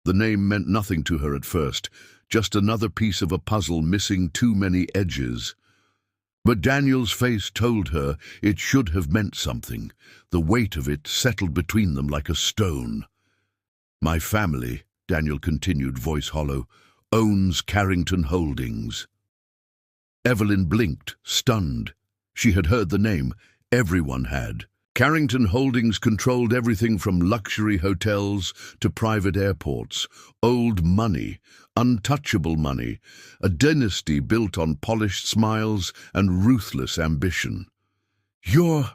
The name meant nothing to her at first, just another piece of a puzzle missing too many edges. But Daniel's face told her it should have meant something. The weight of it settled between them like a stone. "My family," Daniel continued, voice hollow, "owns Carrington Holdings." Evelyn blinked, stunned. She had heard the name. Everyone had. Carrington Holdings controlled everything from luxury hotels to private airports. Old money, untouchable money, a dynasty built on polished smiles and ruthless ambition. "You're—"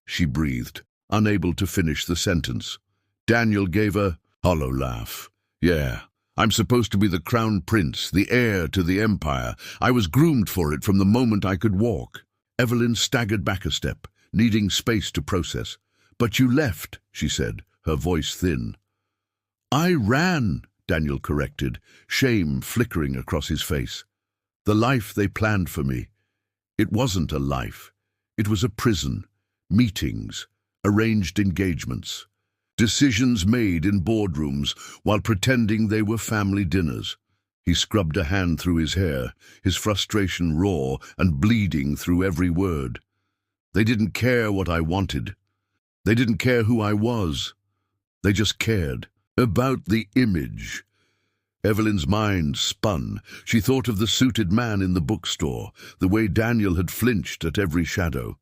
she breathed, unable to finish the sentence. Daniel gave a hollow laugh. "Yeah, I'm supposed to be the crown prince, the heir to the empire. I was groomed for it from the moment I could walk." Evelyn staggered back a step, needing space to process. "But you left," she said, her voice thin. "I ran," Daniel corrected, shame flickering across his face. "The life they planned for me. It wasn't a life. It was a prison, meetings, arranged engagements. Decisions made in boardrooms while pretending they were family dinners." He scrubbed a hand through his hair, his frustration raw and bleeding through every word. "They didn't care what I wanted. They didn't care who I was. They just cared about the image." Evelyn's mind spun. She thought of the suited man in the bookstore, the way Daniel had flinched at every shadow.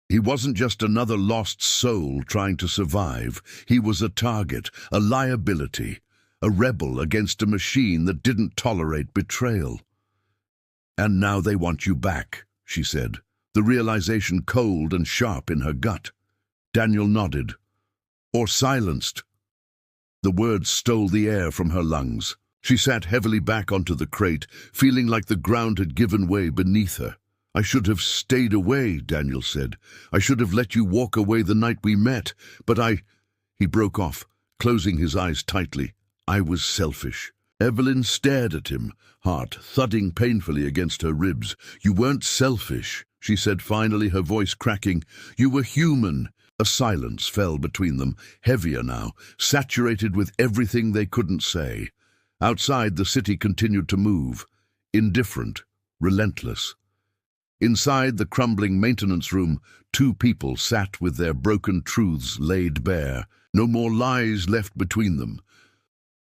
He wasn't just another lost soul trying to survive. He was a target, a liability, a rebel against a machine that didn't tolerate betrayal. "And now they want you back," she said, the realization cold and sharp in her gut. Daniel nodded. "Or silenced." The words stole the air from her lungs. She sat heavily back onto the crate, feeling like the ground had given way beneath her. "I should have stayed away," Daniel said. "I should have let you walk away the night we met, but I—" He broke off, closing his eyes tightly. "I was selfish." Evelyn stared at him, heart thudding painfully against her ribs. "You weren't selfish," she said finally, her voice cracking. "You were human." A silence fell between them, heavier now, saturated with everything they couldn't say. Outside, the city continued to move, indifferent, relentless. Inside the crumbling maintenance room, two people sat with their broken truths laid bare, no more lies left between them.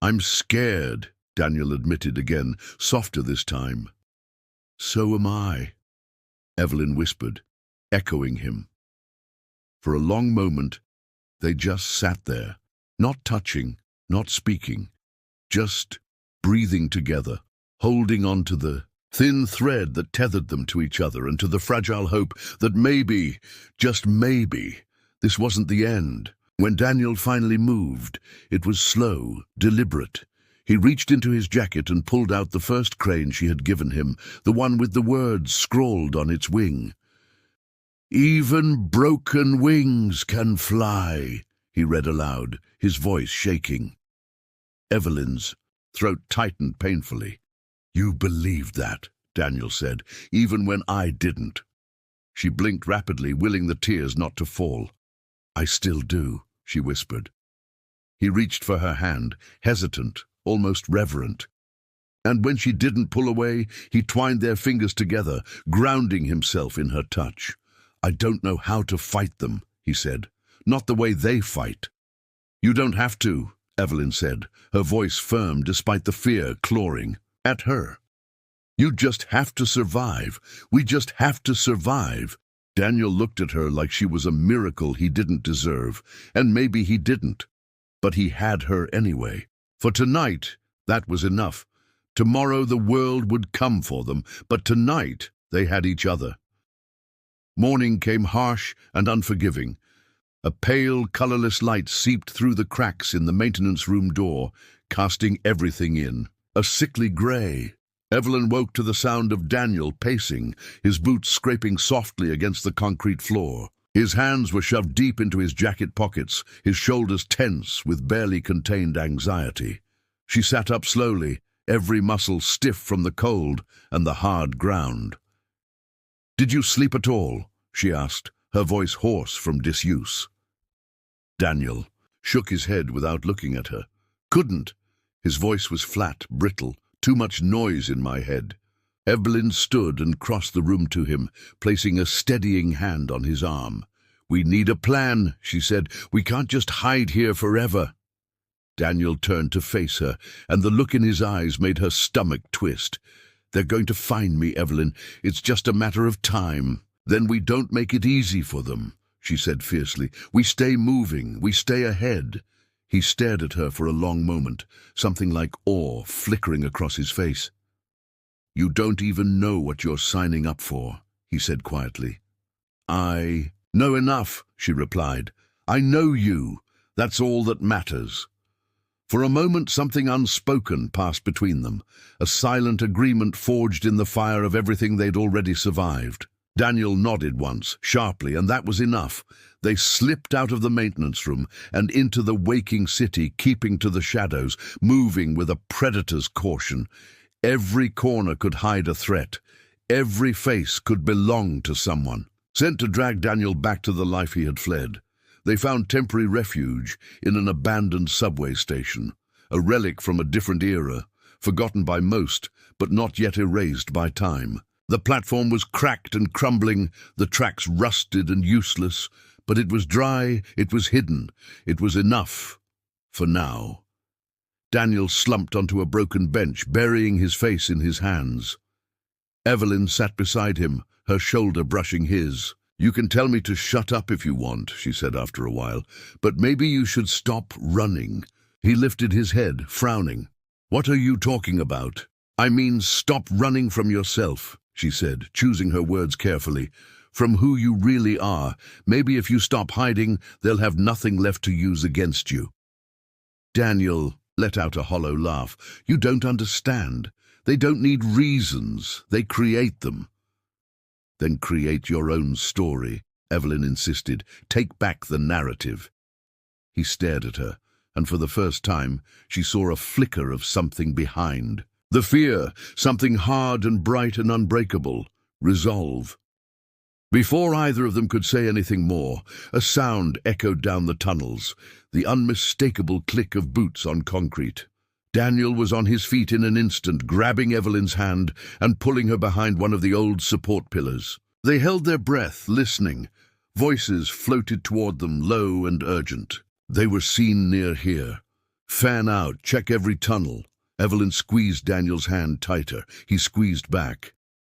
"I'm scared," Daniel admitted again, softer this time. "So am I," Evelyn whispered, echoing him. For a long moment, they just sat there, not touching, not speaking, just breathing together, holding on to the thin thread that tethered them to each other and to the fragile hope that maybe, just maybe, this wasn't the end. When Daniel finally moved, it was slow, deliberate. He reached into his jacket and pulled out the first crane she had given him, the one with the words scrawled on its wing. "Even broken wings can fly," he read aloud, his voice shaking. Evelyn's throat tightened painfully. "You believed that," Daniel said, "even when I didn't." She blinked rapidly, willing the tears not to fall. "I still do," she whispered. He reached for her hand, hesitant, almost reverent. And when she didn't pull away, he twined their fingers together, grounding himself in her touch. "I don't know how to fight them," he said. "Not the way they fight." "You don't have to," Evelyn said, her voice firm despite the fear clawing at her. You just have to survive. We just have to survive. Daniel looked at her like she was a miracle he didn't deserve, and maybe he didn't. But he had her anyway. For tonight, that was enough. Tomorrow the world would come for them, but tonight they had each other. Morning came harsh and unforgiving. A pale, colorless light seeped through the cracks in the maintenance room door, casting everything in. A sickly gray. Evelyn woke to the sound of Daniel pacing, his boots scraping softly against the concrete floor. His hands were shoved deep into his jacket pockets, his shoulders tense with barely contained anxiety. She sat up slowly, every muscle stiff from the cold and the hard ground. "Did you sleep at all?" she asked, her voice hoarse from disuse. Daniel shook his head without looking at her. "Couldn't." His voice was flat, brittle. "Too much noise in my head." Evelyn stood and crossed the room to him, placing a steadying hand on his arm. "We need a plan," she said. "We can't just hide here forever." Daniel turned to face her, and the look in his eyes made her stomach twist. "They're going to find me, Evelyn. It's just a matter of time." "Then we don't make it easy for them," she said fiercely. "We stay moving. We stay ahead." He stared at her for a long moment, something like awe flickering across his face. "You don't even know what you're signing up for," he said quietly. "I know enough," she replied. "I know you. That's all that matters." For a moment something unspoken passed between them, a silent agreement forged in the fire of everything they'd already survived. Daniel nodded once, sharply, and that was enough. They slipped out of the maintenance room and into the waking city, keeping to the shadows, moving with a predator's caution. Every corner could hide a threat. Every face could belong to someone. Sent to drag Daniel back to the life he had fled, they found temporary refuge in an abandoned subway station, a relic from a different era, forgotten by most, but not yet erased by time. The platform was cracked and crumbling, the tracks rusted and useless, but it was dry, it was hidden, it was enough, for now. Daniel slumped onto a broken bench, burying his face in his hands. Evelyn sat beside him, her shoulder brushing his. "You can tell me to shut up if you want," she said after a while, "but maybe you should stop running." He lifted his head, frowning. "What are you talking about?" "I mean, stop running from yourself," she said, choosing her words carefully. "From who you really are. Maybe if you stop hiding, they'll have nothing left to use against you." Daniel let out a hollow laugh. "You don't understand. They don't need reasons. They create them." "Then create your own story," Evelyn insisted. "Take back the narrative." He stared at her, and for the first time, she saw a flicker of something behind. The fear, something hard and bright and unbreakable. Resolve. Before either of them could say anything more, a sound echoed down the tunnels, the unmistakable click of boots on concrete. Daniel was on his feet in an instant, grabbing Evelyn's hand and pulling her behind one of the old support pillars. They held their breath, listening. Voices floated toward them, low and urgent. They were seen near here. "Fan out, check every tunnel." Evelyn squeezed Daniel's hand tighter. He squeezed back.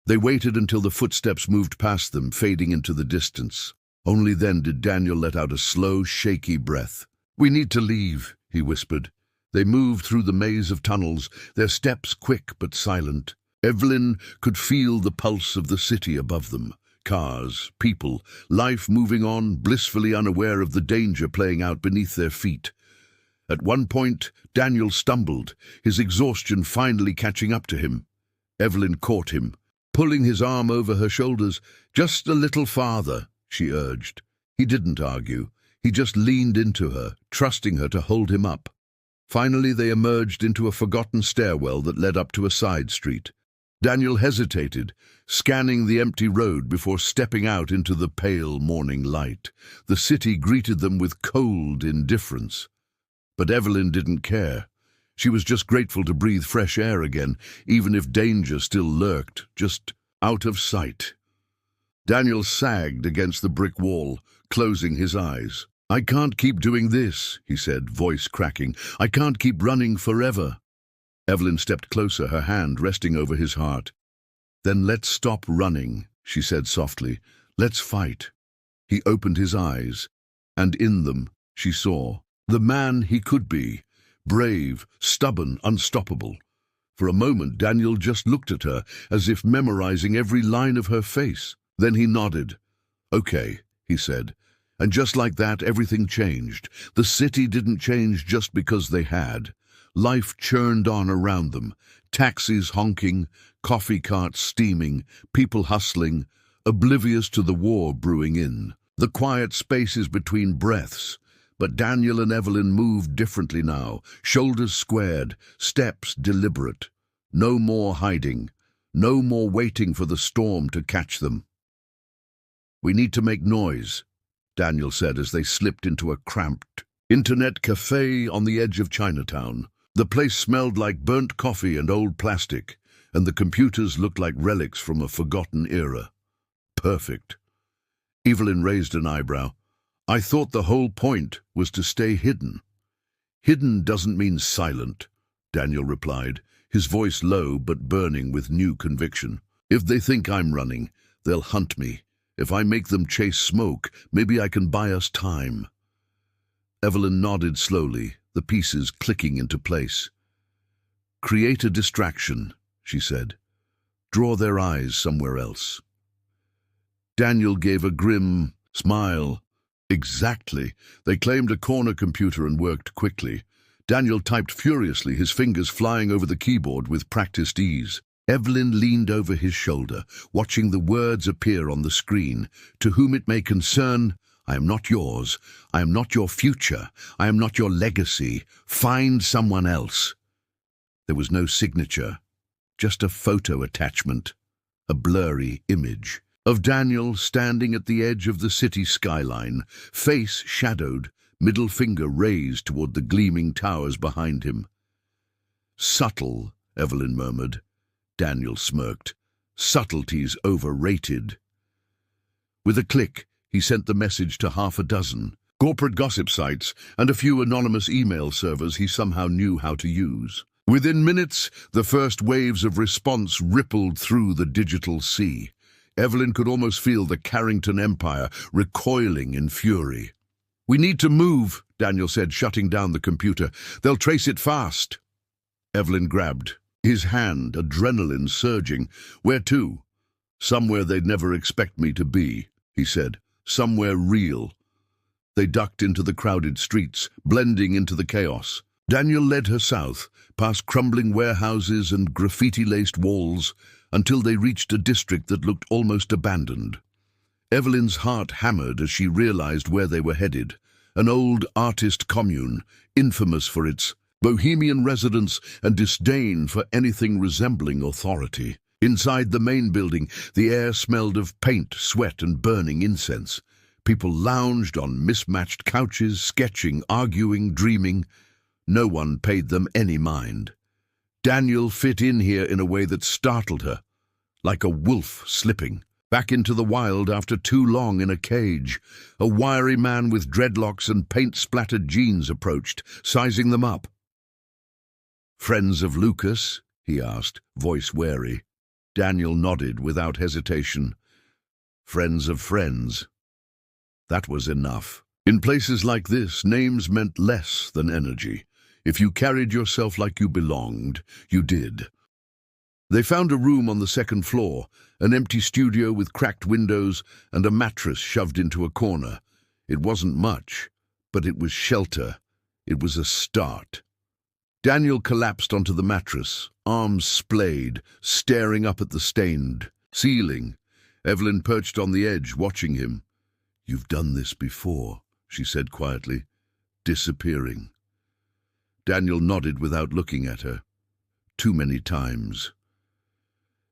They waited until the footsteps moved past them, fading into the distance. Only then did Daniel let out a slow, shaky breath. "We need to leave," he whispered. They moved through the maze of tunnels, their steps quick but silent. Evelyn could feel the pulse of the city above them. Cars, people, life moving on, blissfully unaware of the danger playing out beneath their feet. At one point, Daniel stumbled, his exhaustion finally catching up to him. Evelyn caught him, pulling his arm over her shoulders. "Just a little farther," she urged. He didn't argue. He just leaned into her, trusting her to hold him up. Finally, they emerged into a forgotten stairwell that led up to a side street. Daniel hesitated, scanning the empty road before stepping out into the pale morning light. The city greeted them with cold indifference. But Evelyn didn't care. She was just grateful to breathe fresh air again, even if danger still lurked, just out of sight. Daniel sagged against the brick wall, closing his eyes. "I can't keep doing this," he said, voice cracking. "I can't keep running forever." Evelyn stepped closer, her hand resting over his heart. "Then let's stop running," she said softly. "Let's fight." He opened his eyes, and in them she saw the man he could be, brave, stubborn, unstoppable. For a moment, Daniel just looked at her, as if memorizing every line of her face. Then he nodded. "Okay," he said. And just like that, everything changed. The city didn't change just because they had. Life churned on around them. Taxis honking, coffee carts steaming, people hustling, oblivious to the war brewing in. The quiet spaces between breaths. But Daniel and Evelyn moved differently now, shoulders squared, steps deliberate. No more hiding, no more waiting for the storm to catch them. "We need to make noise," Daniel said as they slipped into a cramped internet cafe on the edge of Chinatown. The place smelled like burnt coffee and old plastic, and the computers looked like relics from a forgotten era. Perfect. Evelyn raised an eyebrow. "I thought the whole point was to stay hidden." "Hidden doesn't mean silent," Daniel replied, his voice low but burning with new conviction. "If they think I'm running, they'll hunt me. If I make them chase smoke, maybe I can buy us time." Evelyn nodded slowly, the pieces clicking into place. "Create a distraction," she said. "Draw their eyes somewhere else." Daniel gave a grim smile. Exactly. They claimed a corner computer and worked quickly. Daniel typed furiously, his fingers flying over the keyboard with practiced ease. Evelyn leaned over his shoulder, watching the words appear on the screen. "To whom it may concern, I am not yours. I am not your future. I am not your legacy. Find someone else." There was no signature, just a photo attachment, a blurry image of Daniel standing at the edge of the city skyline, face shadowed, middle finger raised toward the gleaming towers behind him. "Subtle," Evelyn murmured. Daniel smirked. "Subtlety's overrated." With a click, he sent the message to half a dozen corporate gossip sites and a few anonymous email servers he somehow knew how to use. Within minutes, the first waves of response rippled through the digital sea. Evelyn could almost feel the Carrington Empire recoiling in fury. "We need to move," Daniel said, shutting down the computer. "They'll trace it fast." Evelyn grabbed his hand, adrenaline surging. "Where to?" "Somewhere they'd never expect me to be," he said. "Somewhere real." They ducked into the crowded streets, blending into the chaos. Daniel led her south, past crumbling warehouses and graffiti-laced walls, until they reached a district that looked almost abandoned. Evelyn's heart hammered as she realized where they were headed. An old artist commune, infamous for its bohemian residence and disdain for anything resembling authority. Inside the main building, the air smelled of paint, sweat, and burning incense. People lounged on mismatched couches, sketching, arguing, dreaming. No one paid them any mind. Daniel fit in here in a way that startled her, like a wolf slipping back into the wild after too long in a cage. A wiry man with dreadlocks and paint-splattered jeans approached, sizing them up. "Friends of Lucas?" he asked, voice wary. Daniel nodded without hesitation. "Friends of friends." That was enough. In places like this, names meant less than energy. If you carried yourself like you belonged, you did. They found a room on the second floor, an empty studio with cracked windows and a mattress shoved into a corner. It wasn't much, but it was shelter. It was a start. Daniel collapsed onto the mattress, arms splayed, staring up at the stained ceiling. Evelyn perched on the edge, watching him. "You've done this before," she said quietly, disappearing. Daniel nodded without looking at her. "Too many times."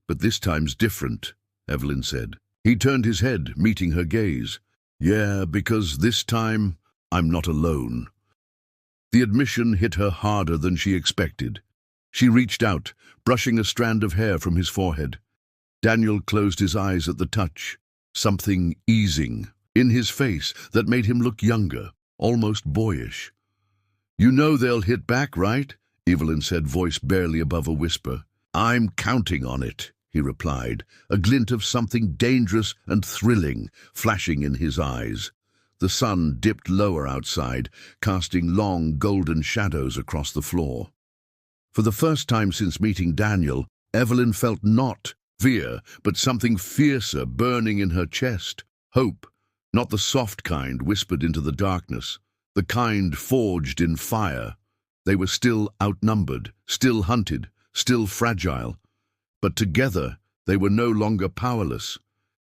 "But this time's different," Evelyn said. He turned his head, meeting her gaze. "Yeah, because this time, I'm not alone." The admission hit her harder than she expected. She reached out, brushing a strand of hair from his forehead. Daniel closed his eyes at the touch, something easing in his face that made him look younger, almost boyish. "You know they'll hit back, right?" Evelyn said, voice barely above a whisper. "I'm counting on it," he replied, a glint of something dangerous and thrilling flashing in his eyes. The sun dipped lower outside, casting long golden shadows across the floor. For the first time since meeting Daniel, Evelyn felt not fear, but something fiercer burning in her chest. Hope, not the soft kind whispered into the darkness, the kind forged in fire. They were still outnumbered, still hunted, still fragile. But together they were no longer powerless,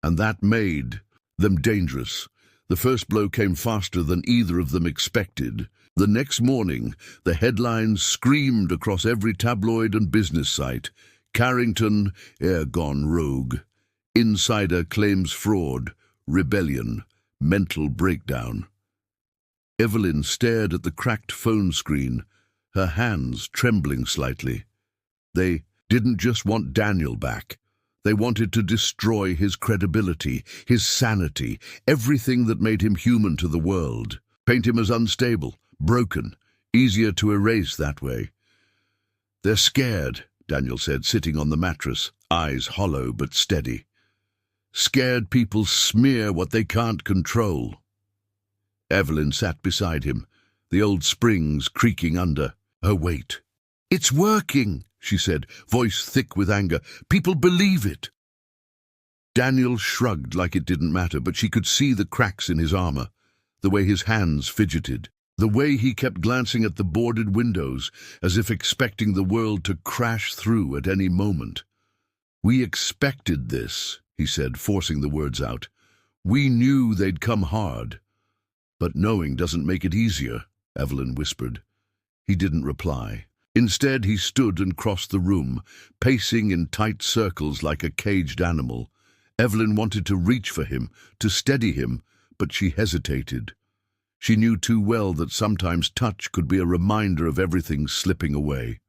and that made them dangerous. The first blow came faster than either of them expected. The next morning, the headlines screamed across every tabloid and business site. Carrington, heir gone rogue. Insider claims fraud, rebellion, mental breakdown. Evelyn stared at the cracked phone screen, her hands trembling slightly. They didn't just want Daniel back. They wanted to destroy his credibility, his sanity, everything that made him human to the world. Paint him as unstable, broken, easier to erase that way. "They're scared," Daniel said, sitting on the mattress, eyes hollow but steady. "Scared people smear what they can't control." Evelyn sat beside him, the old springs creaking under her weight. "It's working," she said, voice thick with anger. "People believe it." Daniel shrugged like it didn't matter, but she could see the cracks in his armor, the way his hands fidgeted, the way he kept glancing at the boarded windows, as if expecting the world to crash through at any moment. "We expected this," he said, forcing the words out. "We knew they'd come hard." "But knowing doesn't make it easier," Evelyn whispered. He didn't reply. Instead, he stood and crossed the room, pacing in tight circles like a caged animal. Evelyn wanted to reach for him, to steady him, but she hesitated. She knew too well that sometimes touch could be a reminder of everything slipping away.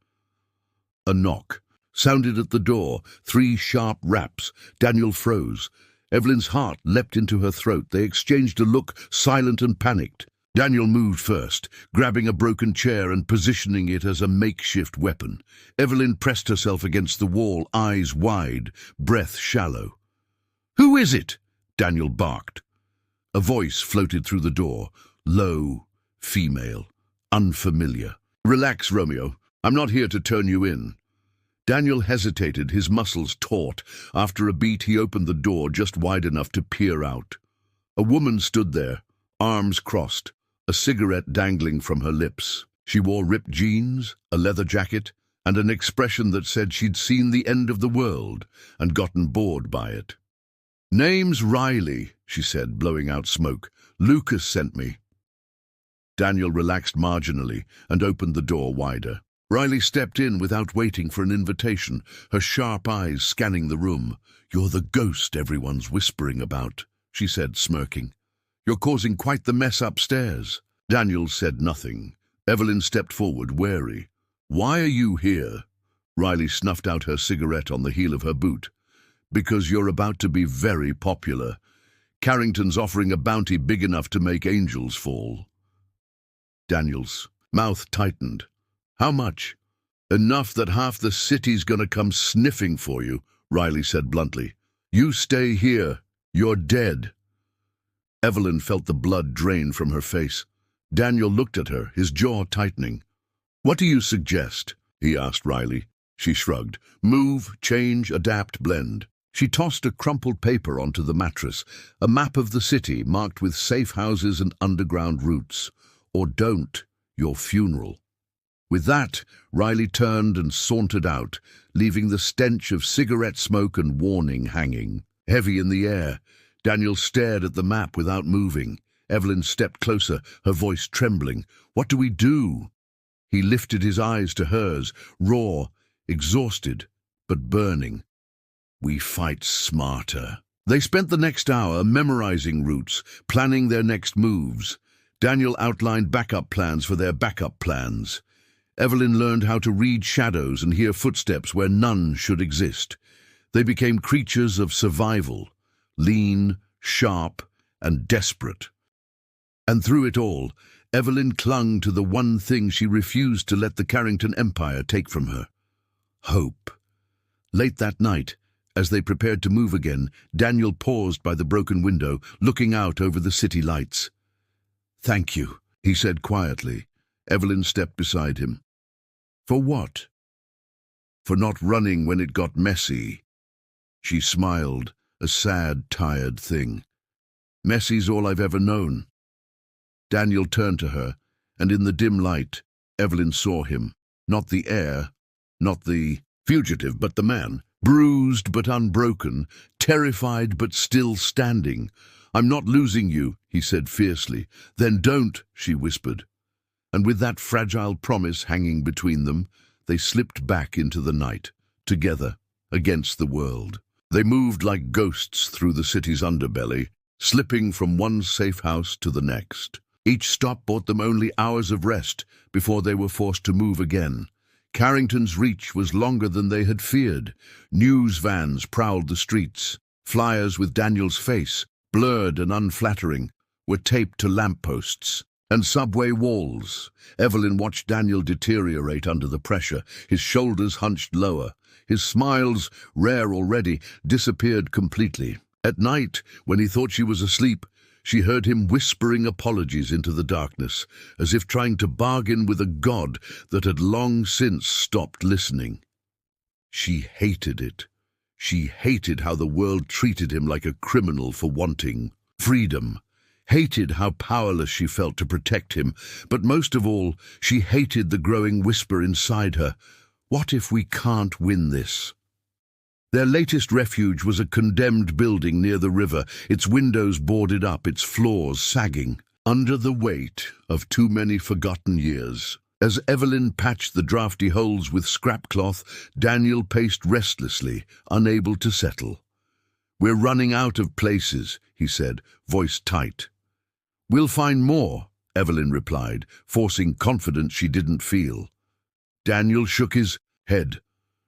A knock sounded at the door, 3 sharp raps. Daniel froze. Evelyn's heart leapt into her throat. They exchanged a look, silent and panicked. Daniel moved first, grabbing a broken chair and positioning it as a makeshift weapon. Evelyn pressed herself against the wall, eyes wide, breath shallow. "Who is it?" Daniel barked. A voice floated through the door, low, female, unfamiliar. "Relax, Romeo. I'm not here to turn you in." Daniel hesitated, his muscles taut. After a beat, he opened the door just wide enough to peer out. A woman stood there, arms crossed, a cigarette dangling from her lips. She wore ripped jeans, a leather jacket, and an expression that said she'd seen the end of the world and gotten bored by it. "Name's Riley," she said, blowing out smoke. "Lucas sent me." Daniel relaxed marginally and opened the door wider. Riley stepped in without waiting for an invitation, her sharp eyes scanning the room. "You're the ghost everyone's whispering about," she said, smirking. "You're causing quite the mess upstairs." Daniel said nothing. Evelyn stepped forward, wary. "Why are you here?" Riley snuffed out her cigarette on the heel of her boot. "Because you're about to be very popular. Carrington's offering a bounty big enough to make angels fall." Daniel's mouth tightened. "How much?" "Enough that half the city's gonna come sniffing for you," Riley said bluntly. "You stay here. You're dead." Evelyn felt the blood drain from her face. Daniel looked at her, his jaw tightening. "What do you suggest?" he asked Riley. She shrugged. "Move, change, adapt, blend." She tossed a crumpled paper onto the mattress, a map of the city marked with safe houses and underground routes. "Or don't, your funeral." With that, Riley turned and sauntered out, leaving the stench of cigarette smoke and warning hanging heavy in the air. Daniel stared at the map without moving. Evelyn stepped closer, her voice trembling. "What do we do?" He lifted his eyes to hers, raw, exhausted, but burning. "We fight smarter." They spent the next hour memorizing routes, planning their next moves. Daniel outlined backup plans for their backup plans. Evelyn learned how to read shadows and hear footsteps where none should exist. They became creatures of survival, lean, sharp, and desperate. And through it all, Evelyn clung to the one thing she refused to let the Carrington Empire take from her: hope. Late that night, As they prepared to move again, Daniel paused by the broken window, looking out over the city lights. "Thank you," he said quietly. Evelyn stepped beside him. "For what?" "For not running when it got messy." She smiled, a sad, tired thing. "Messy's all I've ever known." Daniel turned to her, and in the dim light, Evelyn saw him. Not the heir, not the fugitive, but the man, bruised but unbroken, terrified but still standing. "I'm not losing you," he said fiercely. "Then don't," she whispered. And with that fragile promise hanging between them, they slipped back into the night, together, against the world. They moved like ghosts through the city's underbelly, slipping from one safe house to the next. Each stop brought them only hours of rest before they were forced to move again. Carrington's reach was longer than they had feared. News vans prowled the streets. Flyers with Daniel's face, blurred and unflattering, were taped to lampposts and subway walls. Evelyn watched Daniel deteriorate under the pressure, his shoulders hunched lower. His smiles, rare already, disappeared completely. At night, when he thought she was asleep, she heard him whispering apologies into the darkness, as if trying to bargain with a god that had long since stopped listening. She hated it. She hated how the world treated him like a criminal for wanting freedom, hated how powerless she felt to protect him, but most of all, she hated the growing whisper inside her, "What if we can't win this?" Their latest refuge was a condemned building near the river, its windows boarded up, its floors sagging, under the weight of too many forgotten years. As Evelyn patched the drafty holes with scrap cloth, Daniel paced restlessly, unable to settle. "We're running out of places," he said, voice tight. "We'll find more," Evelyn replied, forcing confidence she didn't feel. Daniel shook his head.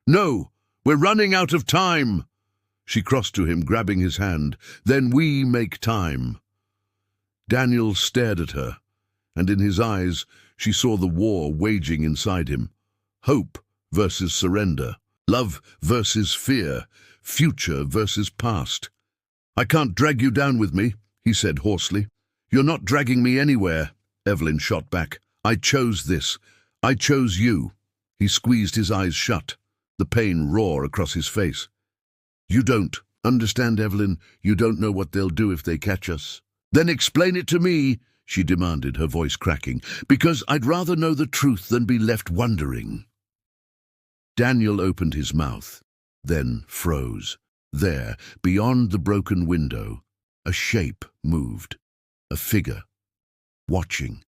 "No! We're running out of time!" She crossed to him, grabbing his hand. "Then we make time." Daniel stared at her, and in his eyes she saw the war waging inside him. Hope versus surrender, love versus fear, future versus past. "I can't drag you down with me," he said hoarsely. "You're not dragging me anywhere," Evelyn shot back. "I chose this. I chose you." He squeezed his eyes shut, the pain raw across his face. "You don't understand, Evelyn. You don't know what they'll do if they catch us." "Then explain it to me," she demanded, her voice cracking, "because I'd rather know the truth than be left wondering." Daniel opened his mouth, then froze. There, beyond the broken window, a shape moved, a figure, watching.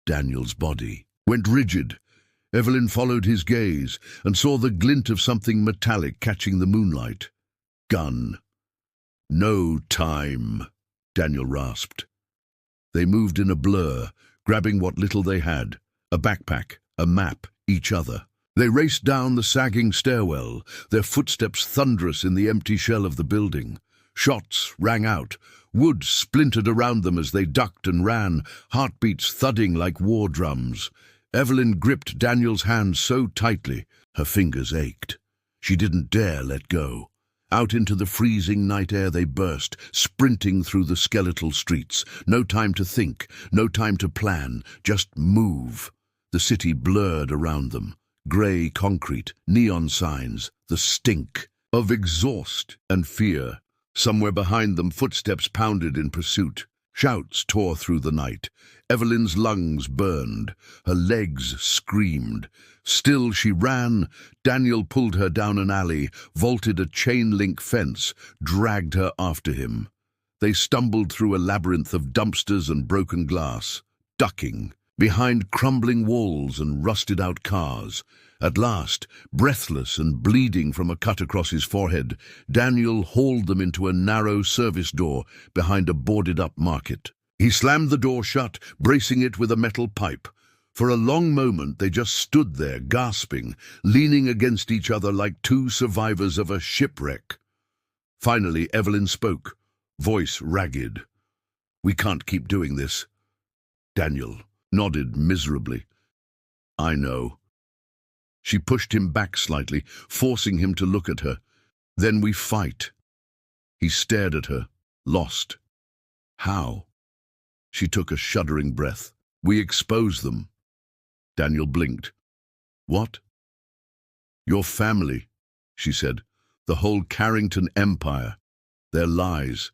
Daniel's body went rigid. Evelyn followed his gaze and saw the glint of something metallic catching the moonlight. "Gun." "No time," Daniel rasped. They moved in a blur, grabbing what little they had, a backpack, a map, each other. They raced down the sagging stairwell, their footsteps thunderous in the empty shell of the building. Shots rang out. Wood splintered around them as they ducked and ran, heartbeats thudding like war drums. Evelyn gripped Daniel's hand so tightly, her fingers ached. She didn't dare let go. Out into the freezing night air they burst, sprinting through the skeletal streets. No time to think, no time to plan, just move. The city blurred around them. Grey concrete, neon signs, the stink of exhaust and fear. Somewhere behind them, footsteps pounded in pursuit. Shouts tore through the night. Evelyn's lungs burned. Her legs screamed. Still she ran. Daniel pulled her down an alley, vaulted a chain-link fence, dragged her after him. They stumbled through a labyrinth of dumpsters and broken glass, ducking behind crumbling walls and rusted-out cars. At last, breathless and bleeding from a cut across his forehead, Daniel hauled them into a narrow service door behind a boarded-up market. He slammed the door shut, bracing it with a metal pipe. For a long moment they just stood there, gasping, leaning against each other like two survivors of a shipwreck. Finally, Evelyn spoke, voice ragged. "We can't keep doing this." Daniel nodded miserably. "I know." She pushed him back slightly, forcing him to look at her. Then we fight. He stared at her, lost. How? She took a shuddering breath. We expose them. Daniel blinked. What? Your family, she said. The whole Carrington empire. Their lies.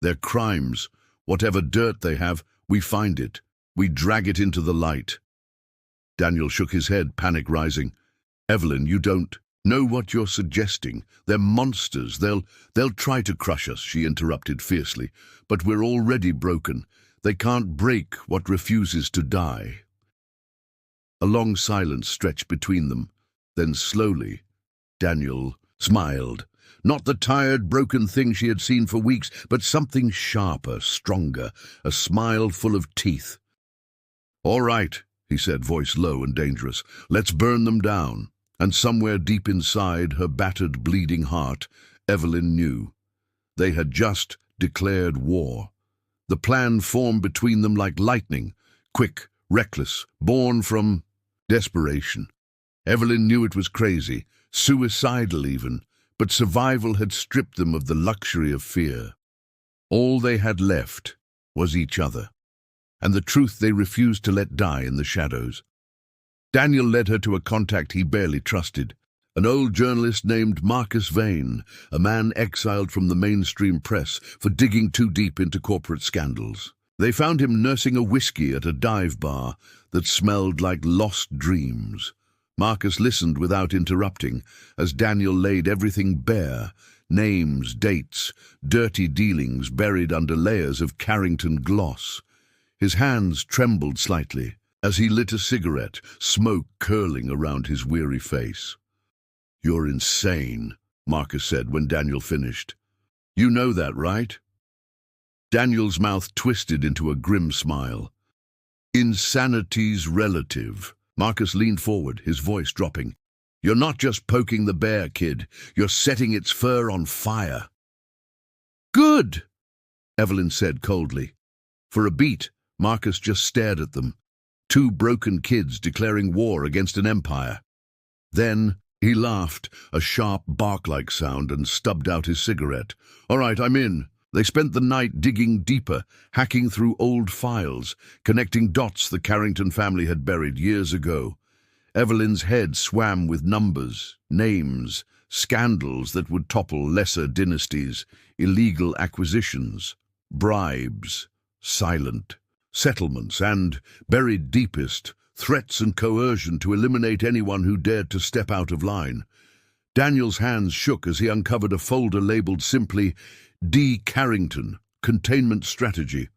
Their crimes. Whatever dirt they have, we find it. We drag it into the light. Daniel shook his head, panic rising. Evelyn, you don't know what you're suggesting. They're monsters. They'll try to crush us, she interrupted fiercely. But we're already broken. They can't break what refuses to die. A long silence stretched between them. Then slowly, Daniel smiled. Not the tired, broken thing she had seen for weeks, but something sharper, stronger, a smile full of teeth. All right, he said, voice low and dangerous. Let's burn them down. And somewhere deep inside her battered, bleeding heart, Evelyn knew. They had just declared war. The plan formed between them like lightning, quick, reckless, born from desperation. Evelyn knew it was crazy, suicidal even, but survival had stripped them of the luxury of fear. All they had left was each other, and the truth they refused to let die in the shadows. Daniel led her to a contact he barely trusted, an old journalist named Marcus Vane, a man exiled from the mainstream press for digging too deep into corporate scandals. They found him nursing a whiskey at a dive bar that smelled like lost dreams. Marcus listened without interrupting as Daniel laid everything bare, names, dates, dirty dealings buried under layers of Carrington gloss. His hands trembled slightly as he lit a cigarette, smoke curling around his weary face. You're insane, Marcus said when Daniel finished. You know that, right? Daniel's mouth twisted into a grim smile. Insanity's relative. Marcus leaned forward, his voice dropping. You're not just poking the bear, kid. You're setting its fur on fire. Good, Evelyn said coldly. For a beat, Marcus just stared at them. Two broken kids declaring war against an empire. Then he laughed, a sharp bark-like sound, and stubbed out his cigarette. All right, I'm in. They spent the night digging deeper, hacking through old files, connecting dots the Carrington family had buried years ago. Evelyn's head swam with numbers, names, scandals that would topple lesser dynasties, illegal acquisitions, bribes, silent settlements, and, buried deepest, threats and coercion to eliminate anyone who dared to step out of line. Daniel's hands shook as he uncovered a folder labeled simply D. Carrington, Containment Strategy.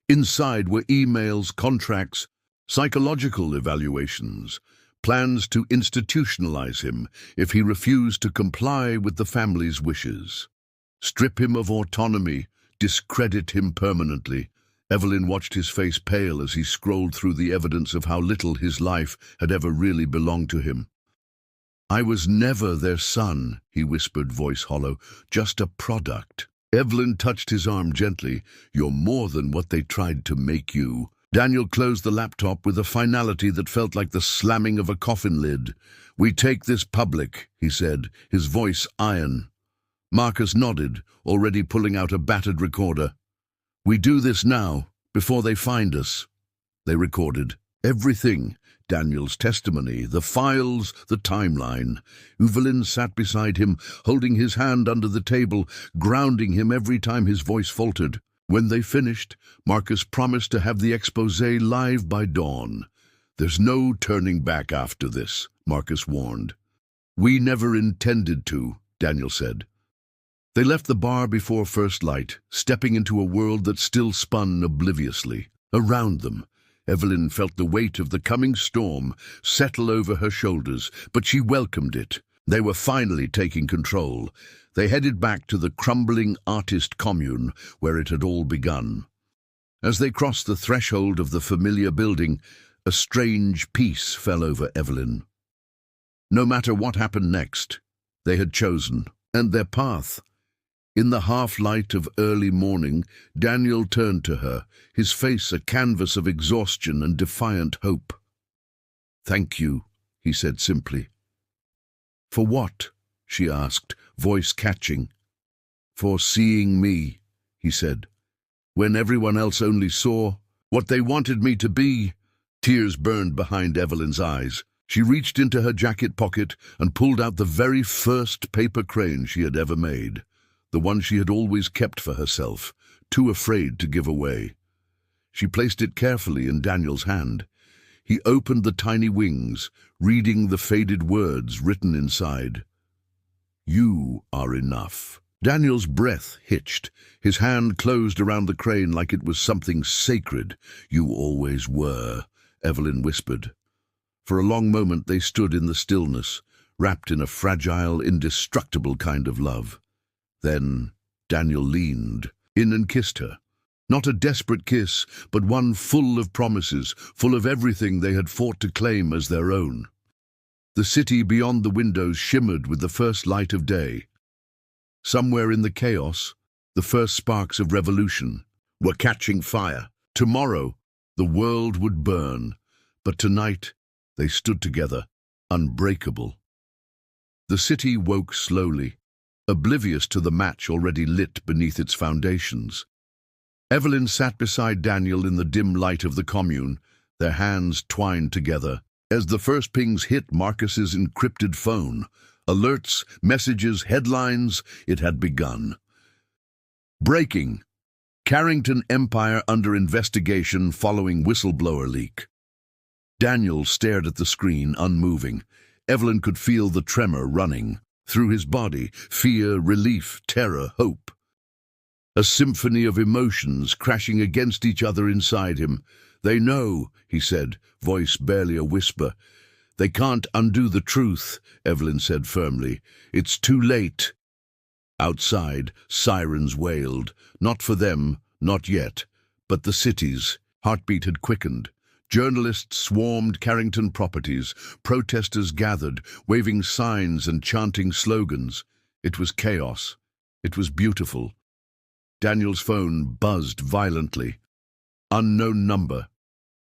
Inside were emails, contracts, psychological evaluations, plans to institutionalize him if he refused to comply with the family's wishes. Strip him of autonomy, discredit him permanently. Evelyn watched his face pale as he scrolled through the evidence of how little his life had ever really belonged to him. I was never their son, he whispered, voice hollow, just a product. Evelyn touched his arm gently. You're more than what they tried to make you. Daniel closed the laptop with a finality that felt like the slamming of a coffin lid. We take this public, he said, his voice iron. Marcus nodded, already pulling out a battered recorder. We do this now, before they find us. They recorded everything, Daniel's testimony, the files, the timeline. Evelyn sat beside him, holding his hand under the table, grounding him every time his voice faltered. When they finished, Marcus promised to have the exposé live by dawn. There's no turning back after this, Marcus warned. We never intended to, Daniel said. They left the bar before first light, stepping into a world that still spun obliviously. Around them, Evelyn felt the weight of the coming storm settle over her shoulders, but she welcomed it. They were finally taking control. They headed back to the crumbling artist commune where it had all begun. As they crossed the threshold of the familiar building, a strange peace fell over Evelyn. No matter what happened next, they had chosen, and their path. In the half-light of early morning, Daniel turned to her, his face a canvas of exhaustion and defiant hope. Thank you, he said simply. For what? she asked, voice catching. For seeing me, he said, when everyone else only saw what they wanted me to be. Tears burned behind Evelyn's eyes. She reached into her jacket pocket and pulled out the very first paper crane she had ever made, the one she had always kept for herself, too afraid to give away. She placed it carefully in Daniel's hand. He opened the tiny wings, reading the faded words written inside. You are enough. Daniel's breath hitched. His hand closed around the crane like it was something sacred. You always were, Evelyn whispered. For a long moment they stood in the stillness, wrapped in a fragile, indestructible kind of love. Then Daniel leaned in and kissed her. Not a desperate kiss, but one full of promises, full of everything they had fought to claim as their own. The city beyond the windows shimmered with the first light of day. Somewhere in the chaos, the first sparks of revolution were catching fire. Tomorrow, the world would burn, but tonight they stood together, unbreakable. The city woke slowly, oblivious to the match already lit beneath its foundations. Evelyn sat beside Daniel in the dim light of the commune, their hands twined together. As the first pings hit Marcus's encrypted phone, alerts, messages, headlines, it had begun. Breaking. Carrington Empire under investigation following whistleblower leak. Daniel stared at the screen, unmoving. Evelyn could feel the tremor running through his body, fear, relief, terror, hope. A symphony of emotions crashing against each other inside him. They know, he said, voice barely a whisper. They can't undo the truth, Evelyn said firmly. It's too late. Outside, sirens wailed. Not for them, not yet, but the city's. Heartbeat had quickened. Journalists swarmed Carrington properties. Protesters gathered, waving signs and chanting slogans. It was chaos. It was beautiful. Daniel's phone buzzed violently. Unknown number.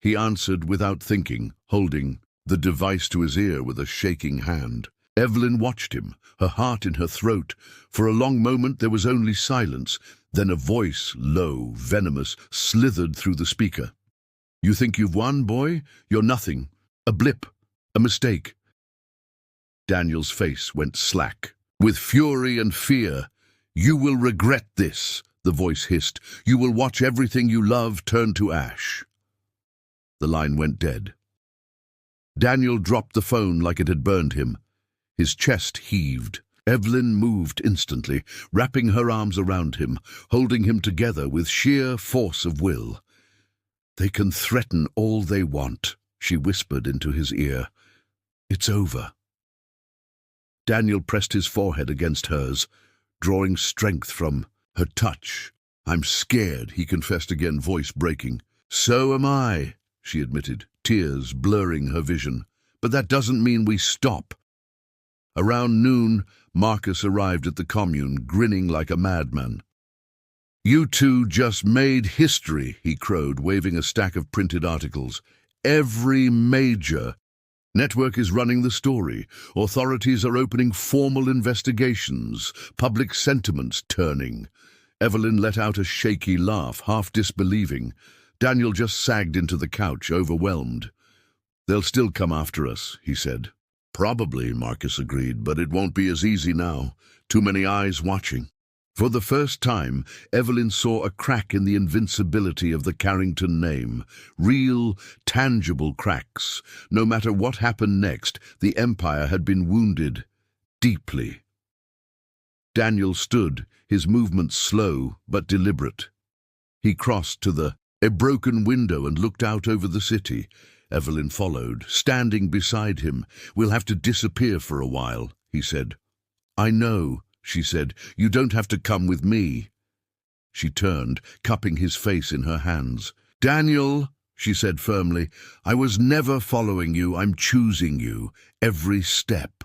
He answered without thinking, holding the device to his ear with a shaking hand. Evelyn watched him, her heart in her throat. For a long moment there was only silence. Then a voice, low, venomous, slithered through the speaker. You think you've won, boy? You're nothing. A blip. A mistake. Daniel's face went slack. With fury and fear. You will regret this, the voice hissed. You will watch everything you love turn to ash. The line went dead. Daniel dropped the phone like it had burned him. His chest heaved. Evelyn moved instantly, wrapping her arms around him, holding him together with sheer force of will. They can threaten all they want, she whispered into his ear. It's over. Daniel pressed his forehead against hers, drawing strength from her touch. I'm scared, he confessed again, voice breaking. So am I, she admitted, tears blurring her vision. But that doesn't mean we stop. Around noon, Marcus arrived at the commune, grinning like a madman. You two just made history, he crowed, waving a stack of printed articles. Every major network is running the story. Authorities are opening formal investigations. Public sentiment's turning. Evelyn let out a shaky laugh, half disbelieving. Daniel just sagged into the couch, overwhelmed. They'll still come after us, he said. Probably, Marcus agreed, but it won't be as easy now. Too many eyes watching. For the first time, Evelyn saw a crack in the invincibility of the Carrington name. Real, tangible cracks. No matter what happened next, the Empire had been wounded deeply. Daniel stood, his movements slow but deliberate. He crossed to a broken window and looked out over the city. Evelyn followed, standing beside him. We'll have to disappear for a while, he said. I know, she said. You don't have to come with me. She turned, cupping his face in her hands. Daniel, she said firmly, I was never following you. I'm choosing you, every step.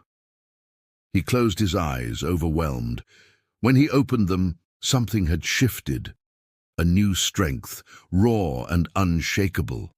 He closed his eyes, overwhelmed. When he opened them, something had shifted. A new strength, raw and unshakable.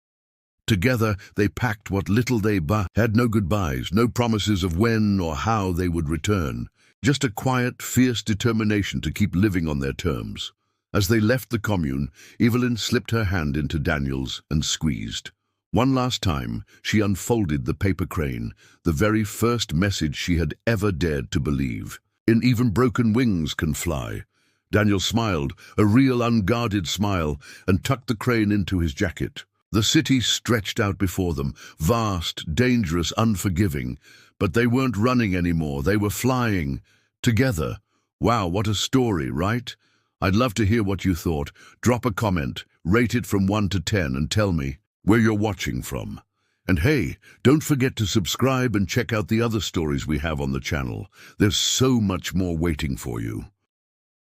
Together, they packed what little they had no goodbyes, no promises of when or how they would return. Just a quiet, fierce determination to keep living on their terms. As they left the commune, Evelyn slipped her hand into Daniel's and squeezed. One last time, she unfolded the paper crane, the very first message she had ever dared to believe. In even broken wings can fly. Daniel smiled, a real unguarded smile, and tucked the crane into his jacket. The city stretched out before them, vast, dangerous, unforgiving. But they weren't running anymore, they were flying. Together. Wow, what a story, right? I'd love to hear what you thought. Drop a comment, rate it from 1 to 10, and tell me where you're watching from. And hey, don't forget to subscribe and check out the other stories we have on the channel. There's so much more waiting for you.